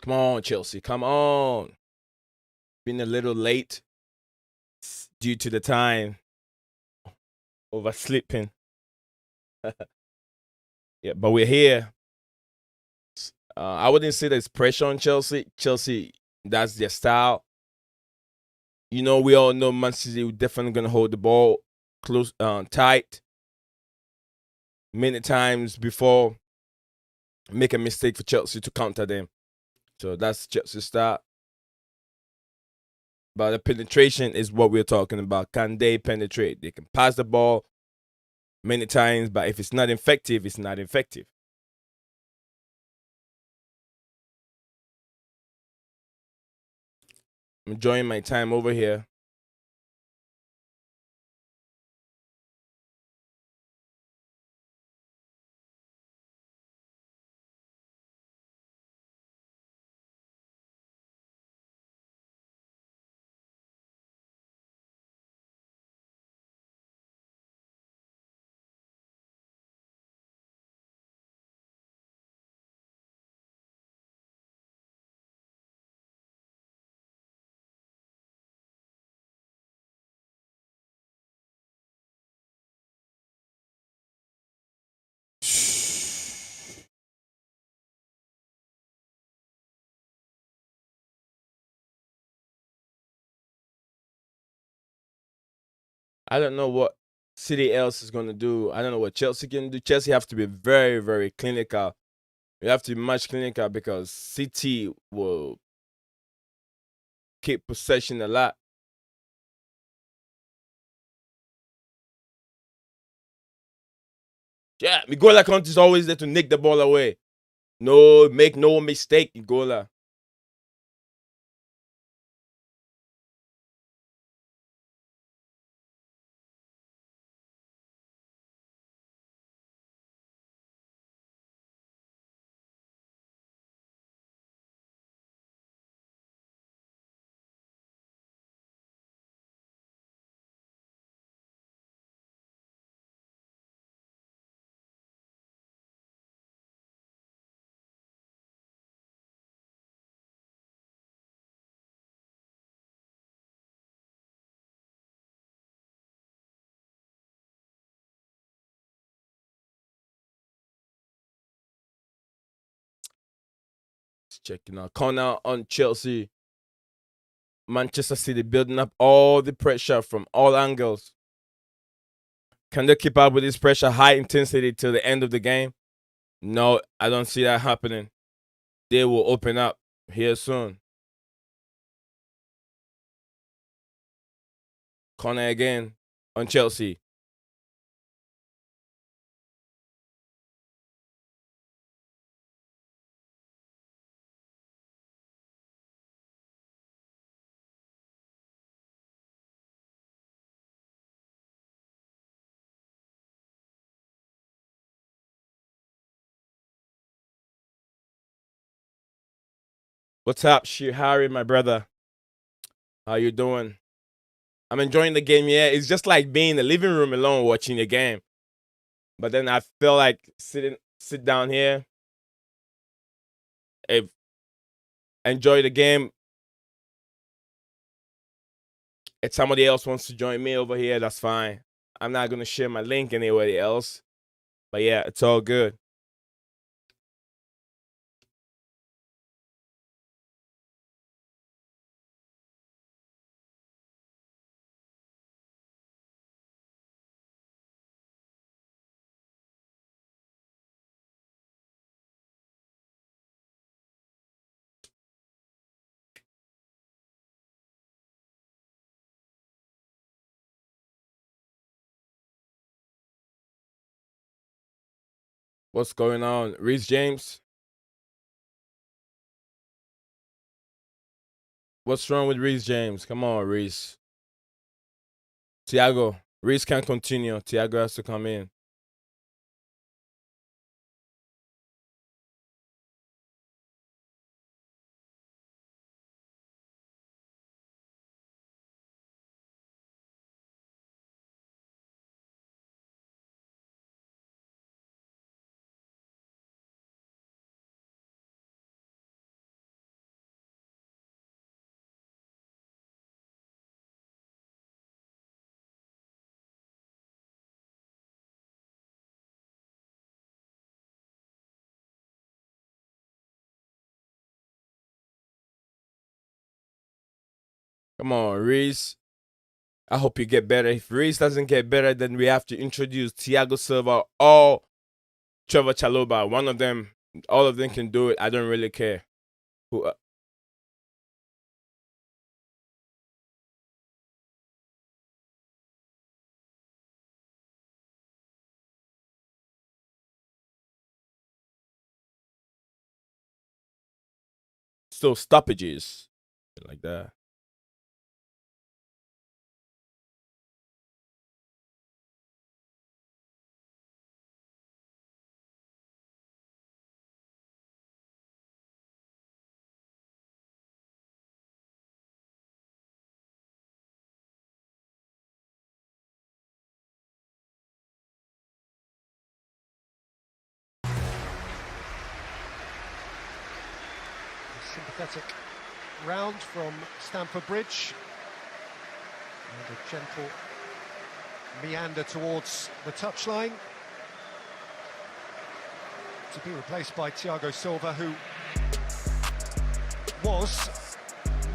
Come on, Chelsea. Come on. Been a little late due to the time. Oversleeping. Yeah, but we're here. I wouldn't say there's pressure on Chelsea. Chelsea, that's their style. You know, we all know Man City definitely gonna hold the ball close, tight. Many times before make a mistake for Chelsea to counter them. So that's Chelsea's style. But the penetration is what we're talking about. Can they penetrate? They can pass the ball many times, but if it's not effective, it's not effective. I'm enjoying my time over here. I don't know what City else is going to do. I don't know what Chelsea can do. Chelsea have to be very, very clinical. You have to be much clinical because City will keep possession a lot. Yeah, Miguel Conte is always there to nick the ball away. No, make no mistake, Miguel. Checking out corner on Chelsea. Manchester City building up all the pressure from all angles. Can they keep up with this pressure, high intensity till the end of the game? No, I don't see that happening. They will open up here soon. Corner again on Chelsea. What's up, Shihari, my brother? How you doing? I'm enjoying the game. Yeah, it's just like being in the living room alone watching the game. But then I feel like sit down here, if enjoy the game. If somebody else wants to join me over here, that's fine. I'm not gonna share my link anywhere else. But yeah, it's all good. What's going on, Reese James? What's wrong with Reese James? Come on, Reese. Thiago. Reese can't continue. Thiago has to come in. Come on, Reese. I hope you get better. If Reese doesn't get better, then we have to introduce Thiago Silva or Trevor Chalobah. One of them, all of them can do it. I don't really care. Who? Still stoppages like that. Sympathetic round from Stamford Bridge, and a gentle meander towards the touchline to be replaced by Thiago Silva, who was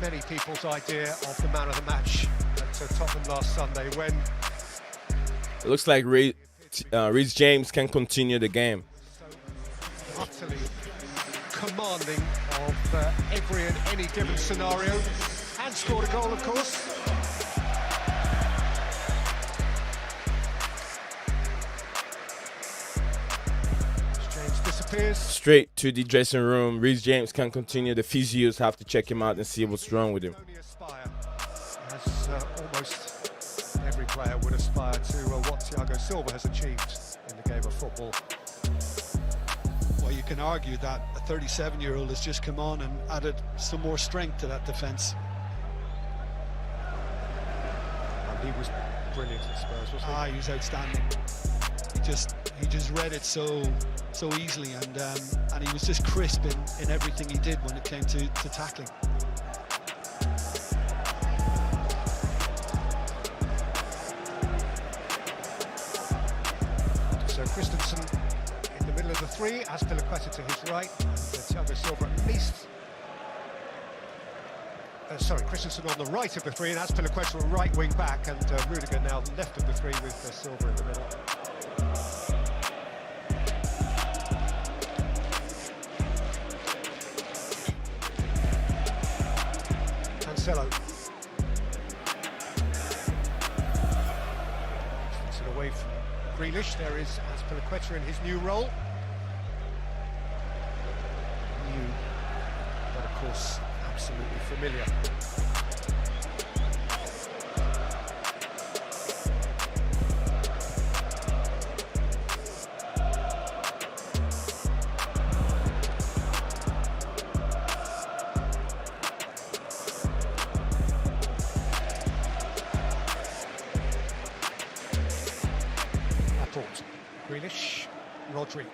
many people's idea of the man of the match at Tottenham last Sunday, when it looks like Reece James can continue the game. So utterly commanding of every and any given scenario, and scored a goal, of course. James disappears. Straight to the dressing room. Reece James can continue. The physios have to check him out and see what's wrong with him. As almost every player would aspire to what Thiago Silva has achieved in the game of football. Well, you can argue that a 37-year-old has just come on and added some more strength to that defence. And he was brilliant at Spurs, wasn't he? He was outstanding. He just read it so easily, and he was just crisp in everything he did when it came to tackling. So Christensen in the middle of the three, Azpilicueta to his right, and Thiago Silva at least. Christensen on the right of the three, and Azpilicueta a right wing back, and Rudiger now left of the three with Silva in the middle. Cancelo. Christensen away from Grealish. There is Azpilicueta in his new role. New, but of course absolutely familiar. Grealish, Rodri.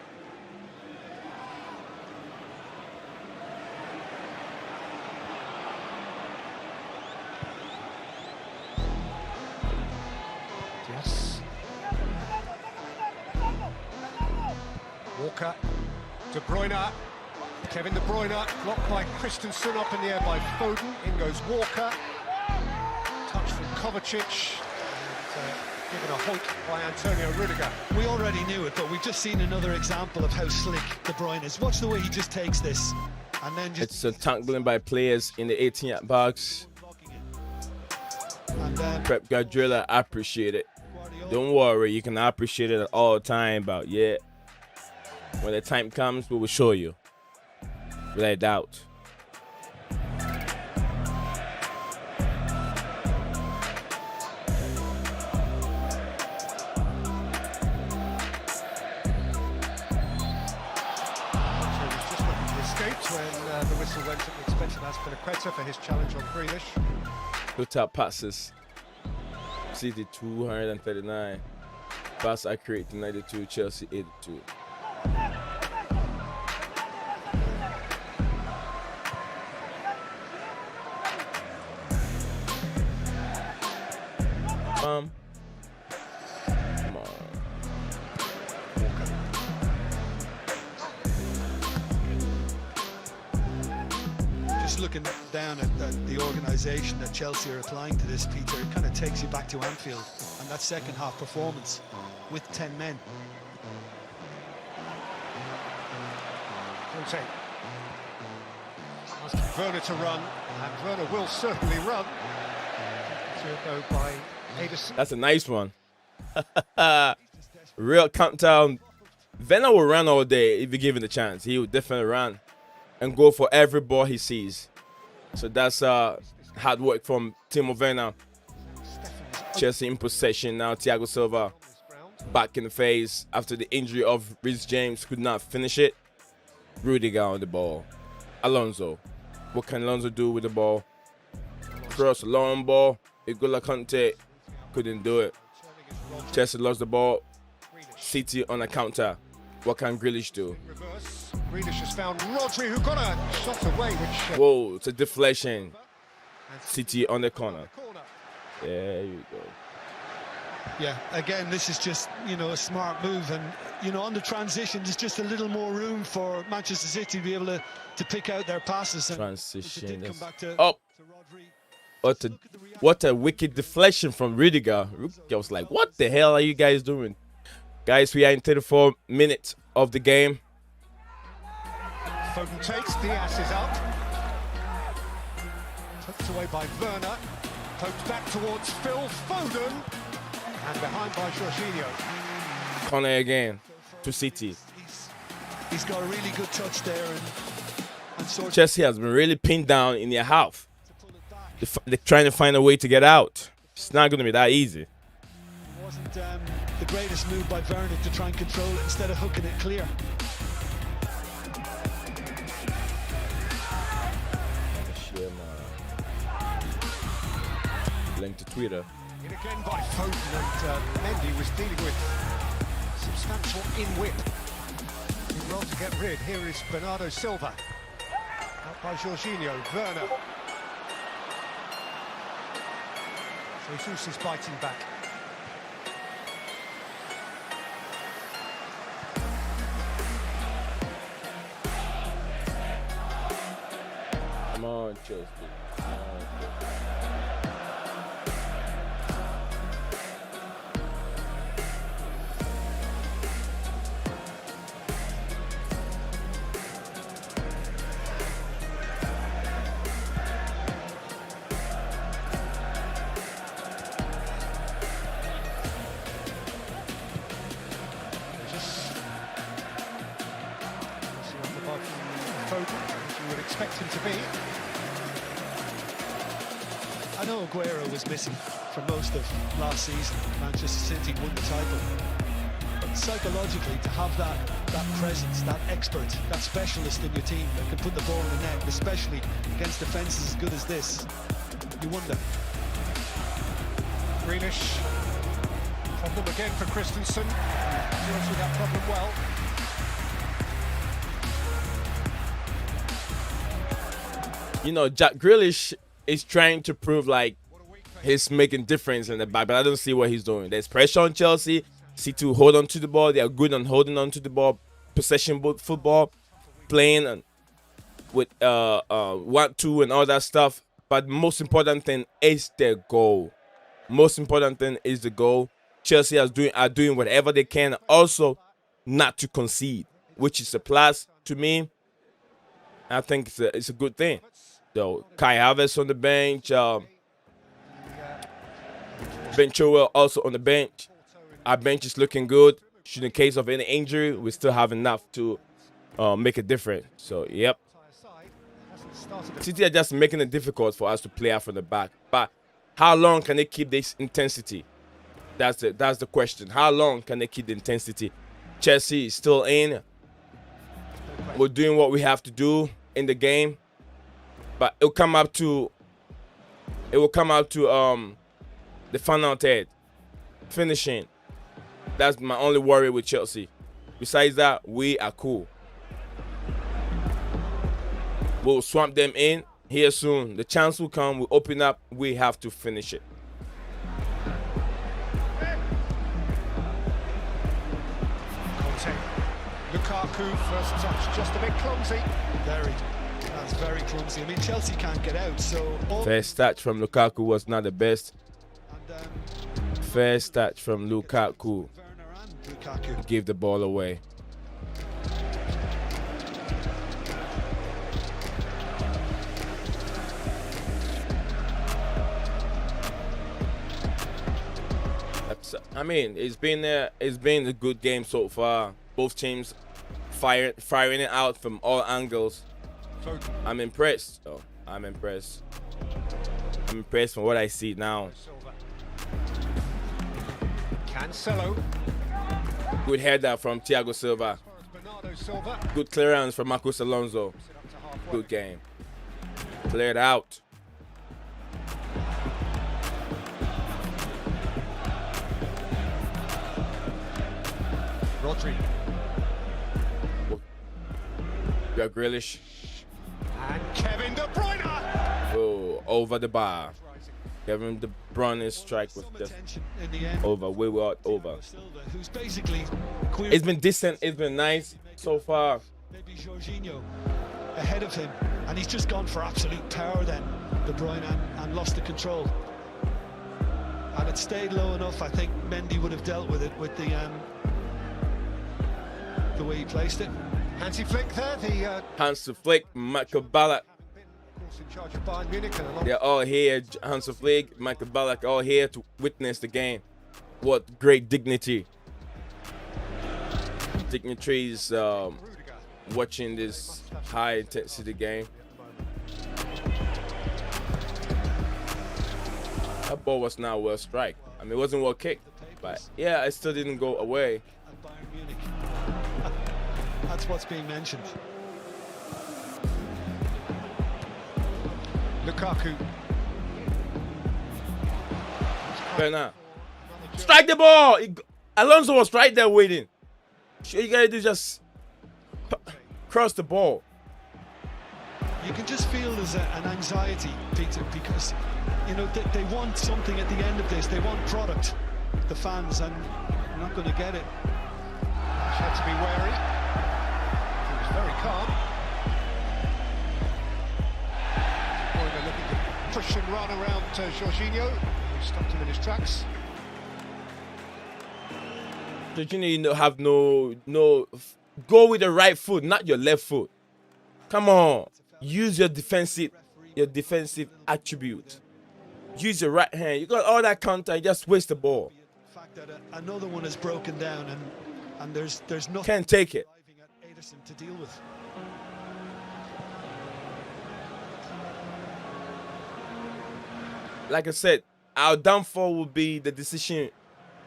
Yes. Walker, De Bruyne, Kevin De Bruyne, blocked by Christensen, up in the air by Foden. In goes Walker. Touch from Kovacic. And, given a hoik by Antonio Rudiger. We already knew it, but we've just seen another example of how slick De Bruyne is. Watch the way he just takes this, and then just... It's a tackling by players in the 18-yard box. And Pep Guardiola, I appreciate it. Don't worry, you can appreciate it at all time, but yeah, when the time comes, we will show you. Without doubt. When the whistle went at the expense of Azpilicueta for his challenge on Grealish. Good top passes. City 239. Pass accurate 92. Chelsea 82. Come on. just look looking down at the organisation that Chelsea are applying to this, Peter, it kind of takes you back to Anfield and that second half performance with 10 men. Conte. Asking Werner to run, and Werner will certainly run. To go by Ederson. That's a nice one. Real countdown. Werner will run all day if you give him the chance. He will definitely run and go for every ball he sees. So that's hard work from Timo Werner. Chelsea in possession now. Thiago Silva back in the phase after the injury of Reece James, could not finish it. Rudiger on the ball. Alonso. What can Alonso do with the ball? Cross, long ball. N'Golo Kante couldn't do it. Chelsea lost the ball. City on a counter. What can Grealish do? Grealish has found Rodri, who got a shot away. Which, whoa, it's a deflection. City on the corner. There you go. Yeah, again, this is just, you know, a smart move, and, you know, on the transition, there's just a little more room for Manchester City to be able to pick out their passes. And transition. Up. What a wicked deflection from Rudiger. Rudiger was like, what the hell are you guys doing? Guys, we are in 34 minutes of the game. Foden takes, Diaz is up. Tucked away by Werner. Poked back towards Phil Foden. And behind by Jorginho. Corner again to City. He's got a really good touch there. And Chelsea has been really pinned down in their half. They're trying to find a way to get out. It's not going to be that easy. It wasn't the greatest move by Werner to try and control it instead of hooking it clear. Share my link to Twitter. In again by Foden, and Mendy was dealing with substantial in-whip. Well to get rid. Here is Bernardo Silva. Out by Jorginho. Werner. Jesus is biting back. Come on, Chelsea. You would expect him to be. I know Aguero was missing for most of last season. Manchester City won the title. But psychologically, to have that presence, that expert, that specialist in your team that can put the ball in the net, especially against defences as good as this, you wonder. Grealish. Problem again for Christensen. Deals with that problem well. You know, Jack Grealish is trying to prove like he's making difference in the back, but I don't see what he's doing. There's pressure on Chelsea. City to hold on to the ball. They are good on holding on to the ball. Possession football, playing and with 1-2 and all that stuff. But the most important thing is the goal. Most important thing is the goal. Chelsea are doing whatever they can, also not to concede, which is a plus to me. I think it's a good thing. So Kai Havertz on the bench, Ben Chilwell also on the bench. Our bench is looking good. Should in case of any injury, we still have enough to make a difference. So yep, City are just making it difficult for us to play out from the back. But how long can they keep this intensity? That's the question. How long can they keep the intensity? Chelsea is still in. We're doing what we have to do in the game, but it will come up to the final third, finishing. That's my only worry with Chelsea. Besides that, we are cool. We'll swamp them in here soon. The chance will come. We'll open up. We have to finish it. Lukaku, first touch, just a bit clumsy. Very. That's very clumsy. I mean, Chelsea can't get out, so... First touch from Lukaku was not the best. And, First touch from Lukaku. Werner and Lukaku. Gave the ball away. I mean, it's been a good game so far. Both teams firing it out from all angles. I'm impressed, though. I'm impressed. I'm impressed from what I see now. Cancelo. Good header from Thiago Silva. Good clearance from Marcos Alonso. Good game. Cleared out. Rodri. We are Grealish. And Kevin De Bruyne. Oh, over the bar. Kevin De Bruyne's strike was just over. We were over. Who's basically It's been decent. It's been nice so far. maybe Jorginho ahead of him, and he's just gone for absolute power then, De Bruyne, and lost the control. And it stayed low enough. I think Mendy would have dealt with it with the way he placed it. Hansi Flick there, the Hansi Flick, Michael Ballack. of course in charge of Bayern Munich, and a lot They're all here. Hansi Flick, Michael Ballack, all here to witness the game. What great dignity. Dignitaries watching this high intensity game. That ball was not well struck. I mean, it wasn't well kicked, but yeah, it still didn't go away. At Bayern Munich. That's what's being mentioned. Lukaku. Bernard, strike the ball. Alonso was right there waiting. Sure, you gotta do just cross the ball. You can just feel there's an anxiety, Peter, because you know they want something at the end of this. They want product, the fans, and they're not going to get it. She had to be wary. He was very calm. De Bruyne looking to push and run around Jorginho. He stopped him in his tracks. You have no. Go with the right foot, not your left foot. Come on, use your defensive attribute. Use your right hand. You got all that counter, you just waste the ball. The fact that another one is broken down, and there's nothing. Can't take it. At Ederson to deal with. Like I said, our downfall will be the decision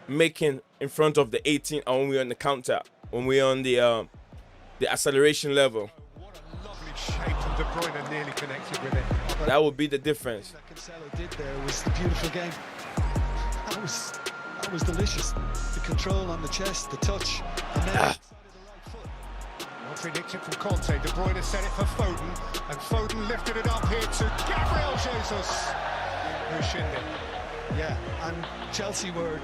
making in front of the 18 when we're on the counter, when we're on the acceleration level. What a lovely shape from De Bruyne, nearly connected with it. That would be the difference. What Cancelo did there was the beautiful game. That was delicious. The control on the chest, the touch, and then Rodri nicked it from Conte. De Bruyne set it for Foden, and Foden lifted it up here to Gabriel Jesus. Who shinned it. Yeah, and Chelsea were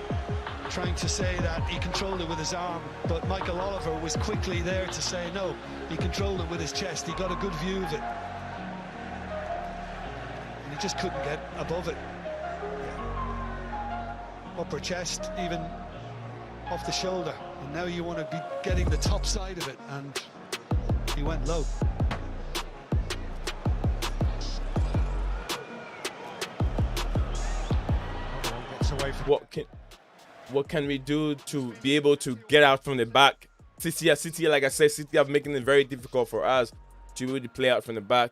trying to say that he controlled it with his arm, but Michael Oliver was quickly there to say no, he controlled it with his chest. He got a good view of it, and he just couldn't get above it. Upper chest, even off the shoulder, and now you want to be getting the top side of it, and he went low. What can we do to be able to get out from the back? City, like I said, City are making it very difficult for us to really play out from the back.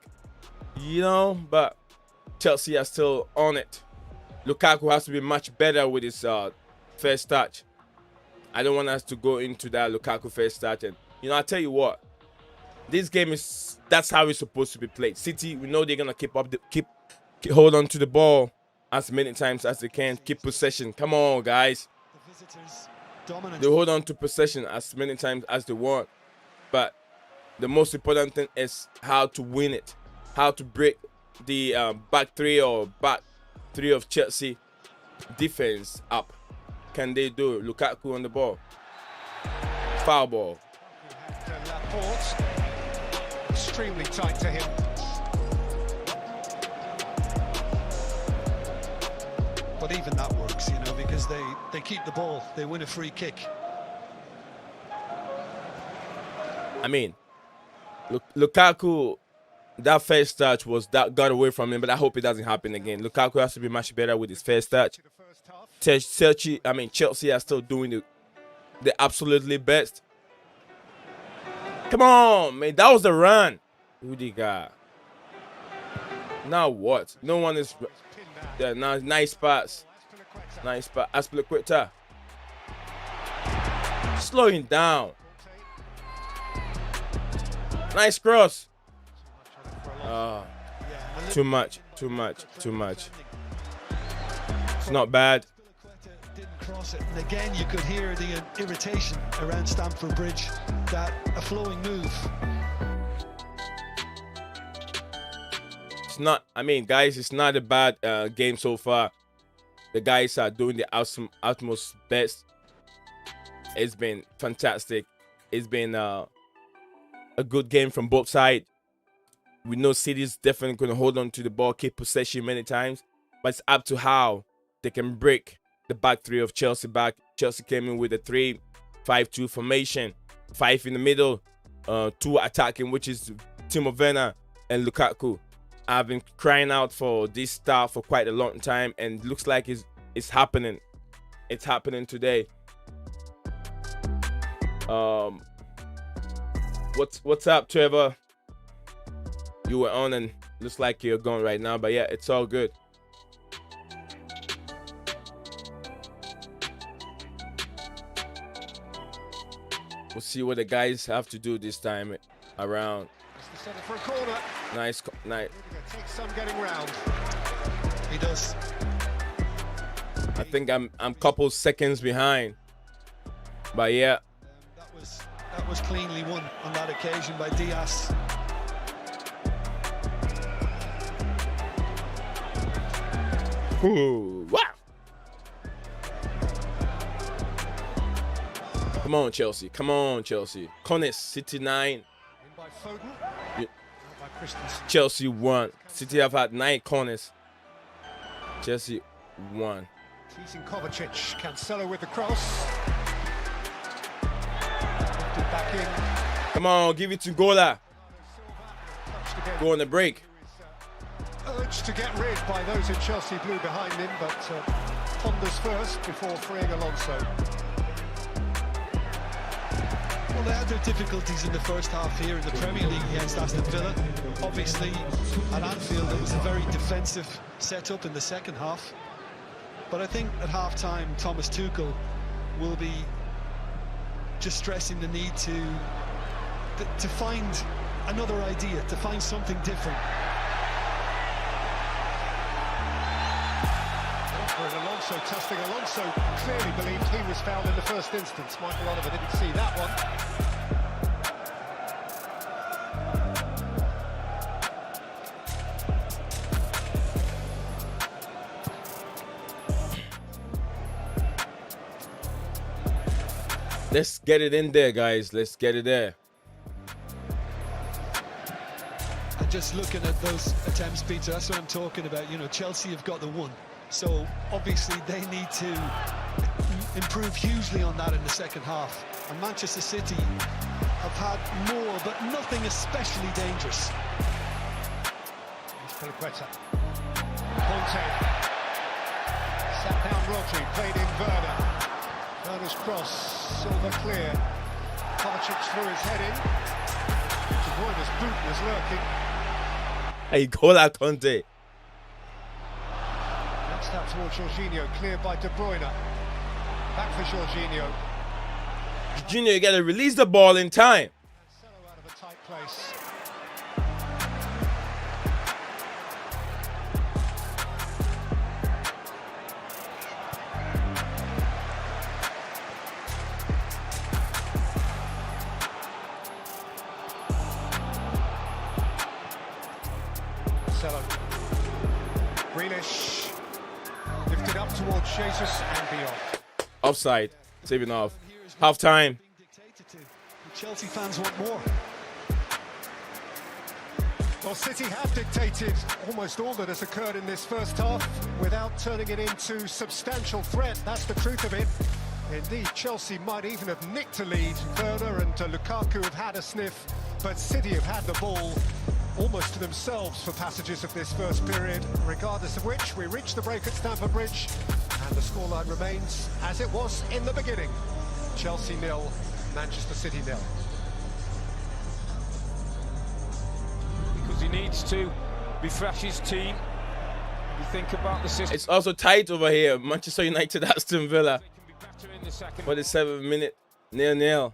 You know, but Chelsea are still on it. Lukaku has to be much better with his first touch. I don't want us to go into that Lukaku first touch. And, you know, I tell you what, this game that's how it's supposed to be played. City, we know they're going to keep hold on to the ball as many times as they can. Keep possession. Come on, guys. The visitors dominant. They hold on to possession as many times as they want. But the most important thing is how to win it. How to break the back three of Chelsea defense up. Can they do it? Lukaku on the ball. Foul ball. Laporte, extremely tight to him. But even that works, you know, because they keep the ball, they win a free kick. I mean, Lukaku, that first touch that got away from him, but I hope it doesn't happen again. Lukaku has to be much better with his first touch. Chelsea are still doing the absolutely best. Come on, man, that was the run. Rudiger. Now what? No one is. Yeah, nice pass. Nice pass. Aspilicueta. Slowing down. Nice cross. Too much. It's not bad. Didn't cross it. And again, you could hear the irritation around Stamford Bridge. That a flowing move. It's not. I mean, guys, it's not a bad game so far. The guys are doing the utmost best. It's been fantastic. It's been a good game from both sides. We know City's definitely going to hold on to the ball, keep possession many times, but it's up to how they can break the back three of Chelsea back. Chelsea came in with a 3-5-2 formation, 5 in the middle, 2 attacking, which is Timo Werner and Lukaku. I've been crying out for this style for quite a long time, and it looks like it's happening. It's happening today. What's up, Trevor? You were on and looks like you're gone right now, but yeah, it's all good. We'll see what the guys have to do this time around. For a corner. Nice. Takes some getting round. He does. I think I'm a couple seconds behind, but yeah. That was cleanly won on that occasion by Diaz. Ooh, wow. Come on, Chelsea. Connors, City 9. In by Foden. Yeah. By Christensen. Chelsea 1. City have had 9 corners. Chelsea 1. Teasing Kovacic. Cancelo with the cross. Back in. Come on, give it to Gola. Go on the break. Urged to get rid by those in Chelsea blue behind him, but ponders first before freeing Alonso. Well, they had their difficulties in the first half here in the Premier League against Aston Villa. Obviously, at Anfield, it was a very defensive setup in the second half. But I think at half-time, Thomas Tuchel will be just stressing the need to find another idea, to find something different. Alonso testing. Alonso clearly believed he was fouled in the first instance. Michael Oliver didn't see that one. Let's get it in there, guys. Let's get it there. And just looking at those attempts, Peter, that's what I'm talking about. You know, Chelsea have got the one. So obviously they need to improve hugely on that in the second half. And Manchester City have had more, but nothing especially dangerous. Aspilicueta. Ponte. Sat down Rodri, played in Werner. Werner's cross, silver clear. Kovacic threw his head in. De Bruyne's boot was lurking. Hey, Gola Conte. Next up towards Jorginho, cleared by De Bruyne. Back for Jorginho. Jorginho, you gotta release the ball in time. Cancelo out of a tight place. Cancelo. Grealish. Lifted up towards Jesus and beyond. Offside. Saving off. Half time. Chelsea fans want more. Well, City have dictated almost all that has occurred in this first half without turning it into substantial threat. That's the truth of it. Indeed, Chelsea might even have nicked a lead. Werner and Lukaku have had a sniff, but City have had the ball almost to themselves for passages of this first period, regardless of which we reach the break at Stamford Bridge, and the scoreline remains as it was in the beginning. Chelsea 0, Manchester City 0. Because he needs to refresh his team. You think about the system. It's also tight over here. Manchester United, Aston Villa. For the 7th minute, 0-0.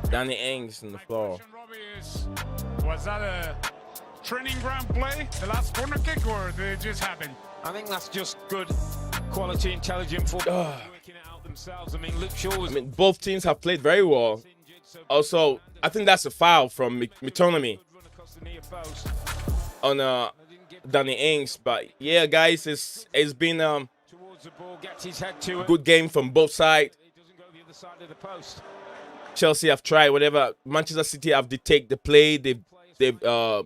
Danny Ings on the floor. Was that a training ground play, the last corner kick, or did it just happen? I think that's just good quality, intelligent football. Working it out themselves. I mean, Luke Shaw was... Both teams have played very well. Also, I think that's a foul from McTominay on Danny Ings. But yeah, guys, it's been a good game from both sides. Chelsea have tried whatever. Manchester City have take the play. They've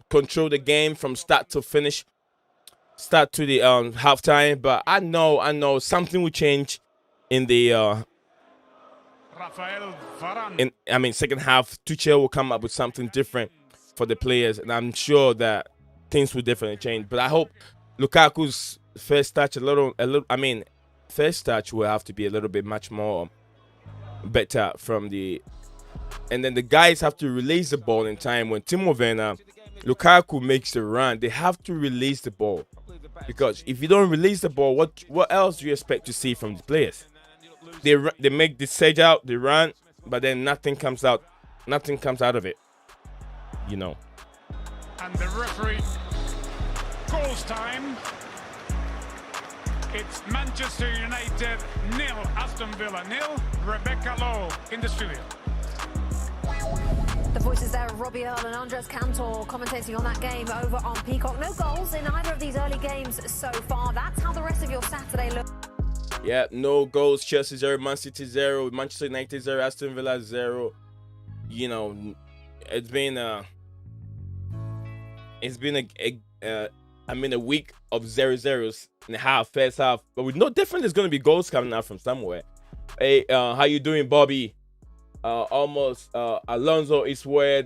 controlled the game from start to finish, start to the halftime. But I know something will change in the second half. Tuchel will come up with something different for the players, and I'm sure that things will definitely change. But I hope Lukaku's first touch first touch will have to be a little bit much more better from the, and then the guys have to release the ball in time. When Timo Werner, Lukaku makes the run, they have to release the ball, because if you don't release the ball, what else do you expect to see from the players? They make the sedge out, they run, but then nothing comes out of it, you know. And the referee calls time. It's Manchester United 0, Aston Villa 0. Rebecca Lowe in the studio. The voices there of Robbie Earle and Andres Cantor commentating on that game over on Peacock. No goals in either of these early games so far. That's how the rest of your Saturday looks. Yeah, no goals. Chelsea 0, Man City 0, Manchester United 0, Aston Villa 0. You know, it's been a week of 0-0s in the first half. But with no different, there's going to be goals coming out from somewhere. Hey, how you doing, Bobby? Alonso is where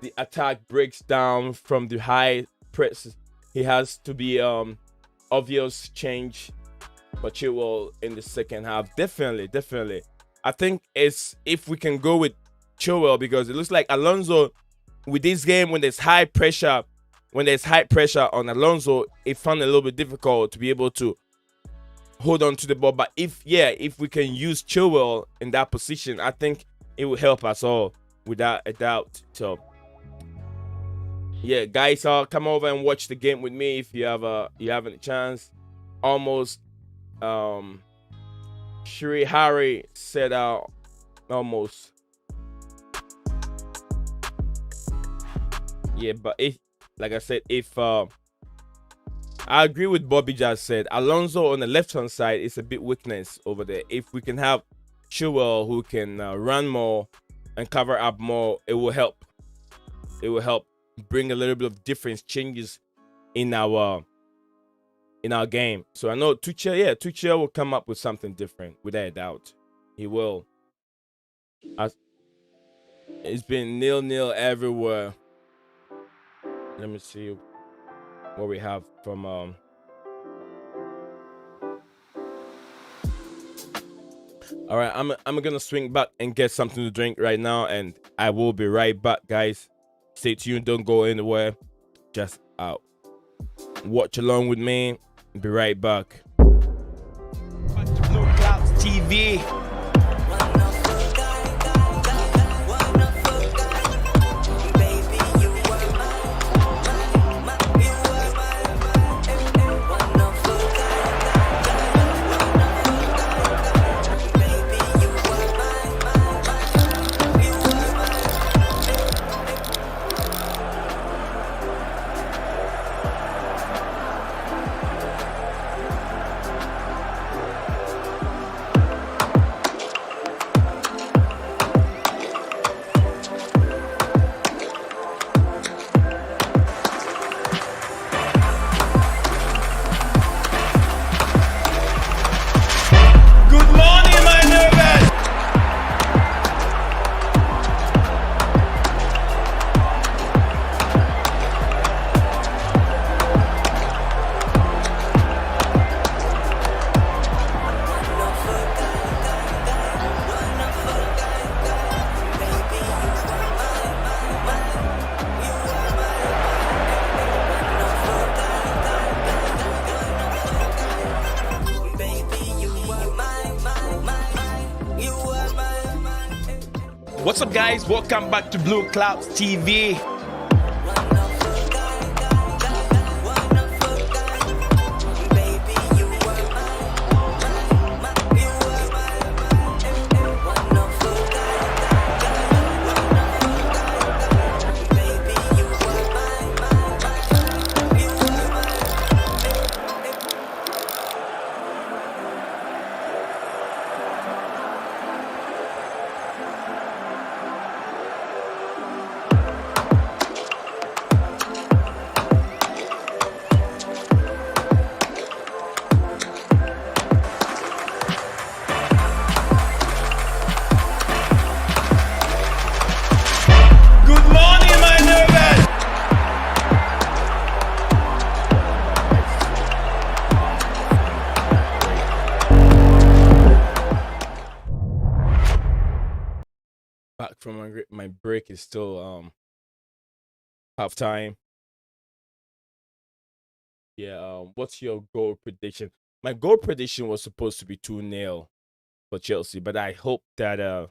the attack breaks down from the high press. He has to be obvious change for Chilwell in the second half. Definitely. I think it's if we can go with Chilwell, because it looks like Alonso with this game, when there's high pressure on Alonso, it found a little bit difficult to be able to hold on to the ball. But if we can use Chilwell in that position, I think it will help us all without a doubt. So yeah, guys, come over and watch the game with me if you have a chance. Almost Shri Harry said almost. Yeah, but like I said, I agree with Bobby just said, Alonso on the left-hand side is a bit weakness over there. If we can have Chilwell who can run more and cover up more, it will help. It will help bring a little bit of difference, changes in our game. So I know Tuchel will come up with something different, without a doubt. He will. It's been 0-0 everywhere. Let me see what we have from all right, I'm gonna swing back and get something to drink right now, and I will be right back, guys. Stay tuned, don't go anywhere, just watch along with me. Be right back. BlueCloudsTV. What's up, guys? Welcome back to Blue Clouds TV. Back from my break is still halftime. Yeah, what's your goal prediction? My goal prediction was supposed to be 2-0 for Chelsea, but I hope that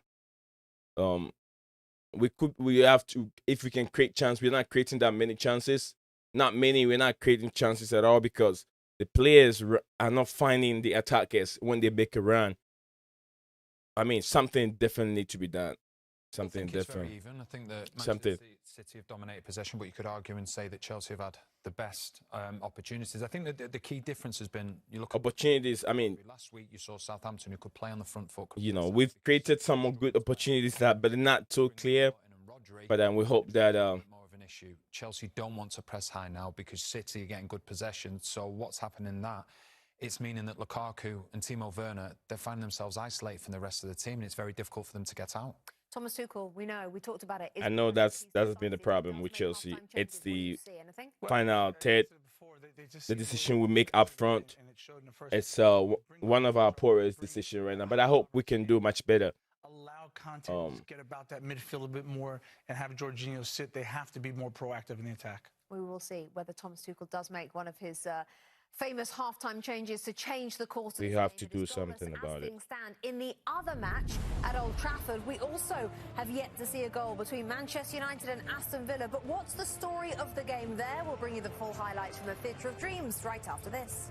we have to, if we can create chance. We're not creating that many chances. Not many. We're not creating chances at all because the players are not finding the attackers when they make a run. I mean, something definitely needs to be done. Something different. Very even. I think that Something. City have dominated possession, but you could argue and say that Chelsea have had the best opportunities. I think that the key difference has been you look at opportunities. I mean, last week you saw Southampton who could play on the front foot. You know, we've created some more good opportunities but they're not too clear. But then we hope that more of an issue. Chelsea don't want to press high now because City are getting good possession. So what's happening that? It's meaning that Lukaku and Timo Werner, they're finding themselves isolated from the rest of the team, and it's very difficult for them to get out. Thomas Tuchel, we know, we talked about it. I know that's been the problem with Chelsea. It's the final third, the decision we make up front. It's one of our poorest decisions right now, but I hope we can do much better. Allow Conte to get about that midfield a bit more and have Jorginho sit. They have to be more proactive in the attack. We will see whether Thomas Tuchel does make one of his famous halftime changes to change the course. We have to do something about it. Stand in the other match at Old Trafford, we also have yet to see a goal between Manchester United and Aston Villa. But what's the story of the game there? We'll bring you the full highlights from the Theatre of Dreams right after this.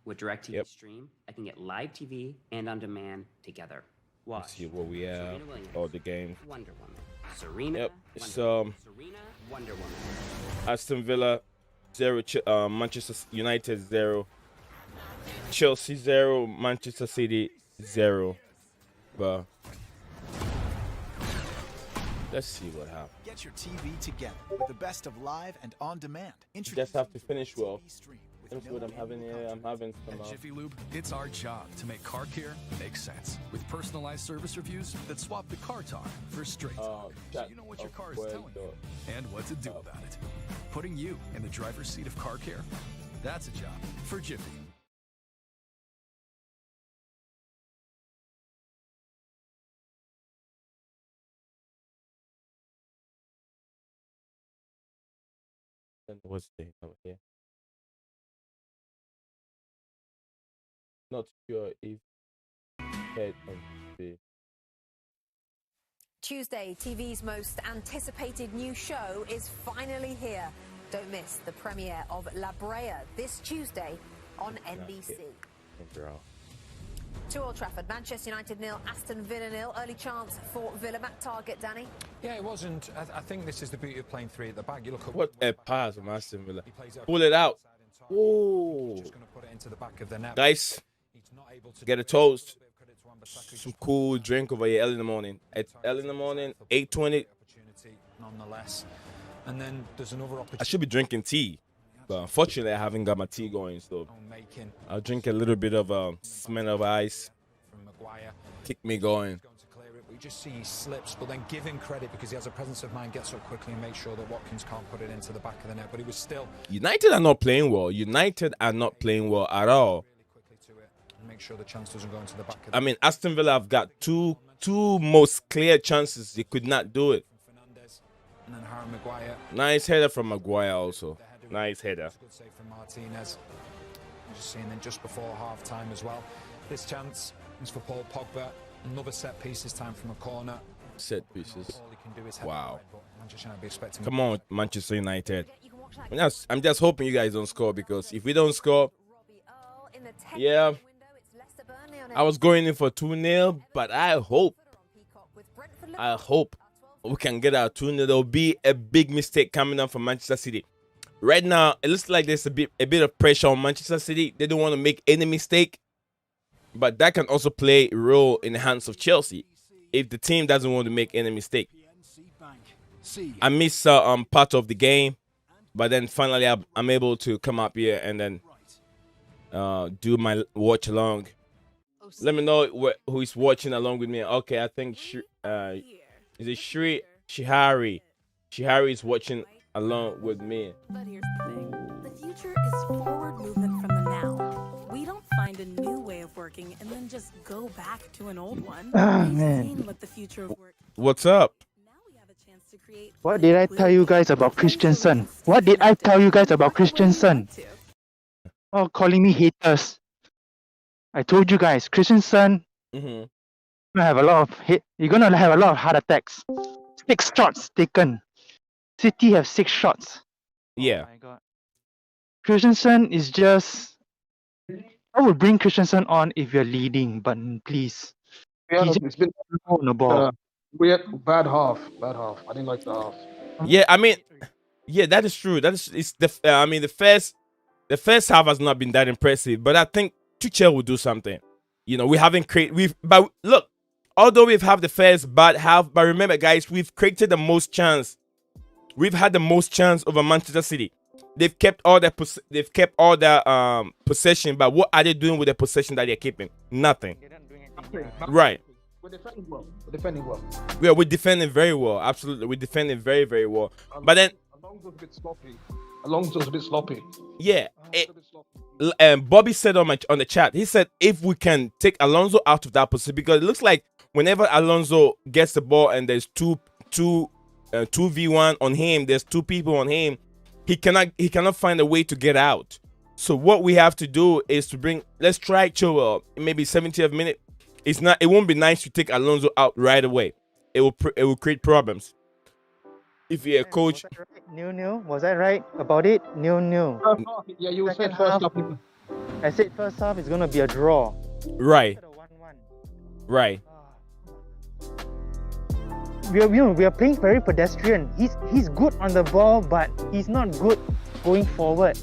With DirecTV Stream, I can get live TV and on demand together. Watch. Let's see what we have. All the games. Wonder Woman. Serena. Yep. Serena. Wonder Woman. Aston Villa 0, Manchester United 0, Chelsea 0, Manchester City 0. But let's see what happens. Get your TV together with the best of live and on demand. Just have to finish well. That's what I'm having here. I'm having some. At Jiffy Lube, it's our job to make car care make sense. With personalized service reviews that swap the car talk for straight talk. So you know what your car is telling you and what to do about it. Putting you in the driver's seat of car care, that's a job for Jiffy. What's the over here? Not sure if head of the Tuesday, TV's most anticipated new show is finally here. Don't miss the premiere of La Brea this Tuesday on NBC. To Old Trafford, Manchester United 0, Aston Villa 0. Early chance for Villa. Matt Target, Danny. Yeah, it wasn't. I think this is the beauty of playing three at the back. You look at what a pass from Aston Villa. Pull it out. Ooh. Just going to put it into the back of the net. Guys, get a toast. Some cool drink over here early in the morning. It's early in the morning, 8:20. Nonetheless. And then there's another opportunity. I should be drinking tea, but unfortunately I haven't got my tea going, so I'll drink a little bit of smell of ice. From Maguire. Keep me going. We just see he slips, but then give him credit because he has a presence of mind, gets up quickly and makes sure that Watkins can't put it into the back of the net. But he was still. United are not playing well. United are not playing well at all. Make sure the chance doesn't go into the back of the I mean, Aston Villa have got two most clear chances. They could not do it. And then Harry Maguire. Nice header from Maguire also. Nice header. Good save from Martinez. Just seeing then just before half time as well. This chance It's for Paul Pogba. Another set piece this time from a corner. Set pieces. All he can do is Wow. head but Manchester United be expecting. Come on, Manchester United. I'm just hoping you guys don't score, because if we don't score, yeah, I was going in for 2-0, but I hope we can get our 2-0. There'll be a big mistake coming up from Manchester City. Right now, it looks like there's a bit of pressure on Manchester City. They don't want to make any mistake, but that can also play a role in the hands of Chelsea if the team doesn't want to make any mistake. I missed part of the game, but then finally I'm able to come up here and then do my watch along. Let me know who is watching along with me. Okay, I think is it Shihari? Shihari is watching along with me. But here's the thing. The future is forward movement from the now. We don't find a new way of working and then just go back to an old one. We've seen what the future of work. What's up? Now we have a chance to create. What did I tell you guys about Christensen? What did I tell you guys about Christensen? Oh, calling me haters. I told you guys, Christensen, you're gonna have a lot of heart attacks. 6 shots taken. City have 6 shots. Yeah. Oh my God. Christensen is just. I would bring Christensen on if you're leading, but please. It's been on the ball. Weird, bad half. I didn't like the half. Yeah, I mean, yeah, that is true. The first half has not been that impressive, but I think Tuchel will do something. You know, we haven't created. But look, although we've had the first bad half, but remember, guys, we've created the most chance. We've had the most chance over Manchester City. They've kept all their possession, but what are they doing with the possession that they're keeping? Nothing. Right. We're defending well. Yeah, we're defending very well. Absolutely, we're defending very, very well. But then Alonso's a bit sloppy. Yeah. Bobby said on the chat, he said if we can take Alonso out of that position, because it looks like whenever Alonso gets the ball and there's 2v1 on him, there's 2 people on him, he cannot find a way to get out. So what we have to do is to let's try Chilwell maybe 70th minute. It won't be nice to take Alonso out right away. It will create problems. If you're a coach, Was I right about it? Nil. Yeah, you said first half. I said first half is gonna be a draw. Right. Right. We are playing very pedestrian. He's good on the ball, but he's not good going forward.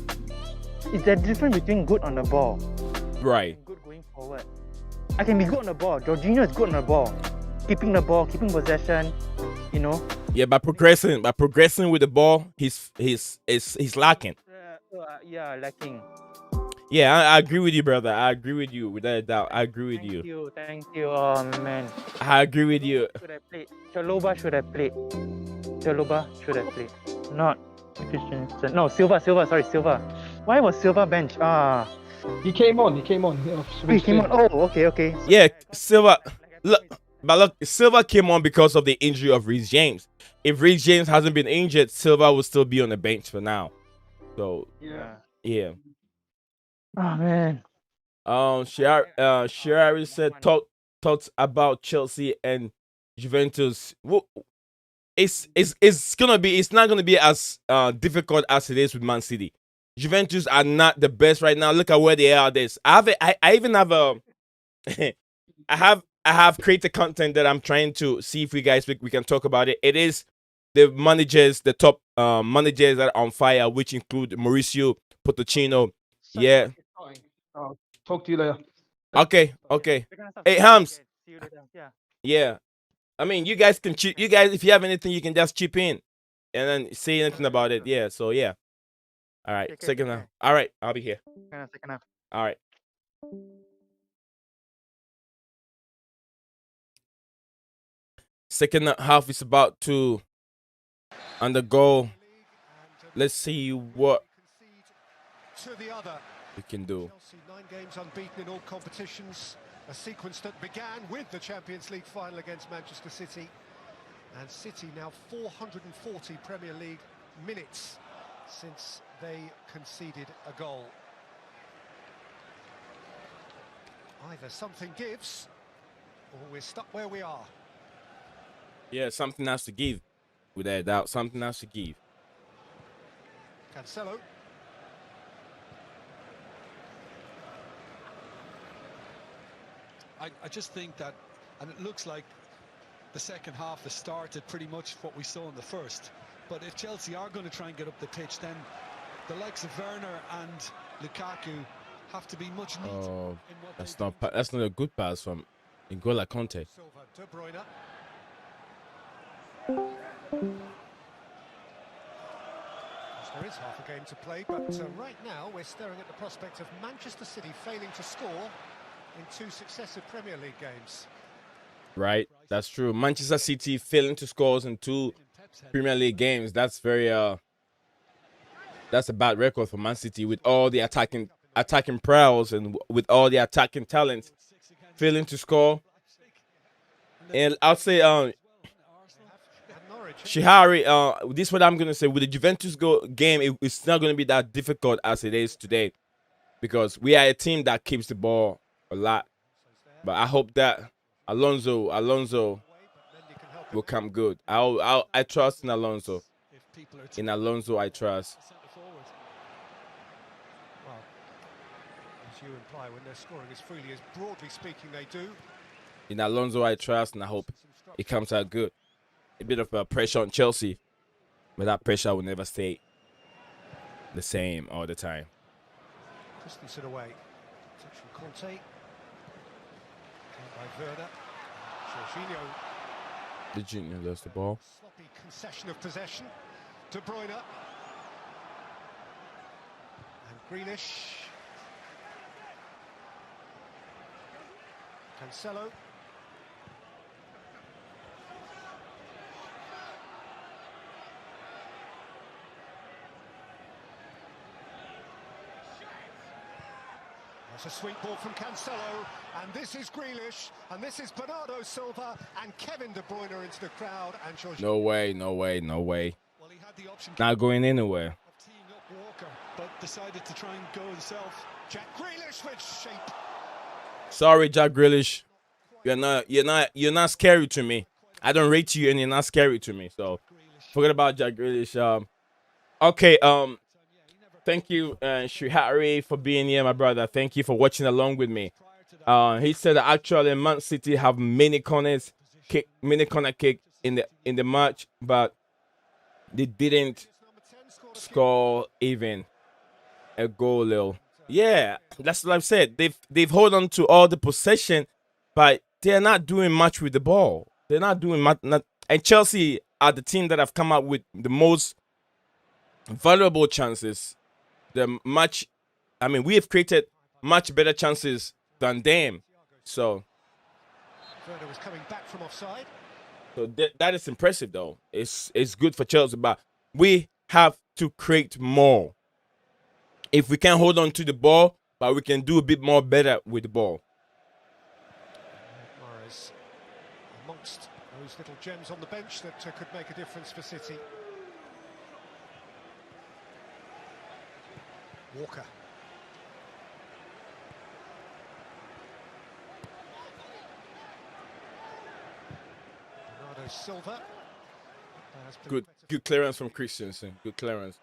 It's the difference between good on the ball. Right. And good going forward. I can be good on the ball. Jorginho is good on the ball, keeping the ball, keeping possession. You know. Yeah, by progressing with the ball, he's lacking. Yeah, lacking. Yeah, I agree with you, brother. I agree with you without a doubt. I agree with you. Thank you. Oh man. I agree with you. Should I play? Chalobah should have played. Not Christensen. No, Silva. Sorry, Silva. Why was Silva bench? He came on. He came on. Oh, okay. Yeah, Silva. Look, Silva came on because of the injury of Reece James. If Reece James hasn't been injured, Silva will still be on the bench for now. So yeah. Oh man. Shirari said thoughts about Chelsea and Juventus. Well, it's not gonna be as difficult as it is with Man City. Juventus are not the best right now. Look at where they are. I have created content that I'm trying to see if we can talk about it. It is the top managers that are on fire, which include Mauricio Pochettino. Yeah. Talk to you later. Okay. Hey, Hams. Yeah. I mean, you guys can chip. You guys, if you have anything, you can just chip in and then say anything about it. Yeah. So yeah. All right. Second half. All right. I'll be here. Second half. All right. Second half is about to undergo. Let's see what we can do. 9 games unbeaten in all competitions. A sequence that began with the Champions League final against Manchester City. And City now 440 Premier League minutes since they conceded a goal. Either something gives, or we're stuck where we are. Yeah, something has to give. Without doubt, something has to give. Cancelo. I just think that, and it looks like the second half has started pretty much what we saw in the first. But if Chelsea are going to try and get up the pitch, then the likes of Werner and Lukaku have to be much neater. Oh, that's not a good pass from N'Golo Kante. Silva, De Bruyne. There is half a game to play, but right now we're staring at the prospect of Manchester City failing to score in 2 successive Premier League games. Right, that's true. Manchester City failing to score in 2 Premier League games. That's very that's a bad record for Man City with all the attacking prowess and with all the attacking talent, failing to score. And I'll say Shihari, this is what I'm gonna say. With the Juventus game, it's not gonna be that difficult as it is today, because we are a team that keeps the ball a lot. But I hope that Alonso will come good. I trust in Alonso. In Alonso, I trust. Well, as you imply, when they're scoring as freely as, broadly speaking, they do. In Alonso, I trust, and I hope it comes out good. A bit of pressure on Chelsea, but that pressure will never stay the same all the time. Christensen away. Touch from Conte. By Werner. Jorginho. The junior lost the ball. Sloppy concession of possession. De Bruyne. And Grealish. Cancelo. That's a sweet ball from Cancelo, and this is Grealish, and this is Bernardo Silva, and Kevin De Bruyne into the crowd, and Jorginho. No way, no way, no way. Well, he had the option not going anywhere. of teeing up Walker, but decided to try and go himself. Jack Grealish with shape. Sorry, Jack Grealish. You're not scary to me. I don't rate you, and you're not scary to me. So forget about Jack Grealish. Okay. Thank you, Shrihari, for being here, my brother. Thank you for watching along with me. He said that actually Man City have many corner kick in the match, but they didn't score even a goal. Yeah, that's what I've said. They've hold on to all the possession, but they're not doing much with the ball. They're not doing much. And Chelsea are the team that have come up with the most valuable chances. We have created much better chances than them. So Werner was coming back from offside. So that is impressive, though. It's good for Chelsea, but we have to create more. If we can hold on to the ball, but we can do a bit more better with the ball. Mahrez amongst those little gems on the bench that could make a difference for City. Walker. Bernardo Silva. Good clearance from Christensen. Good clearance.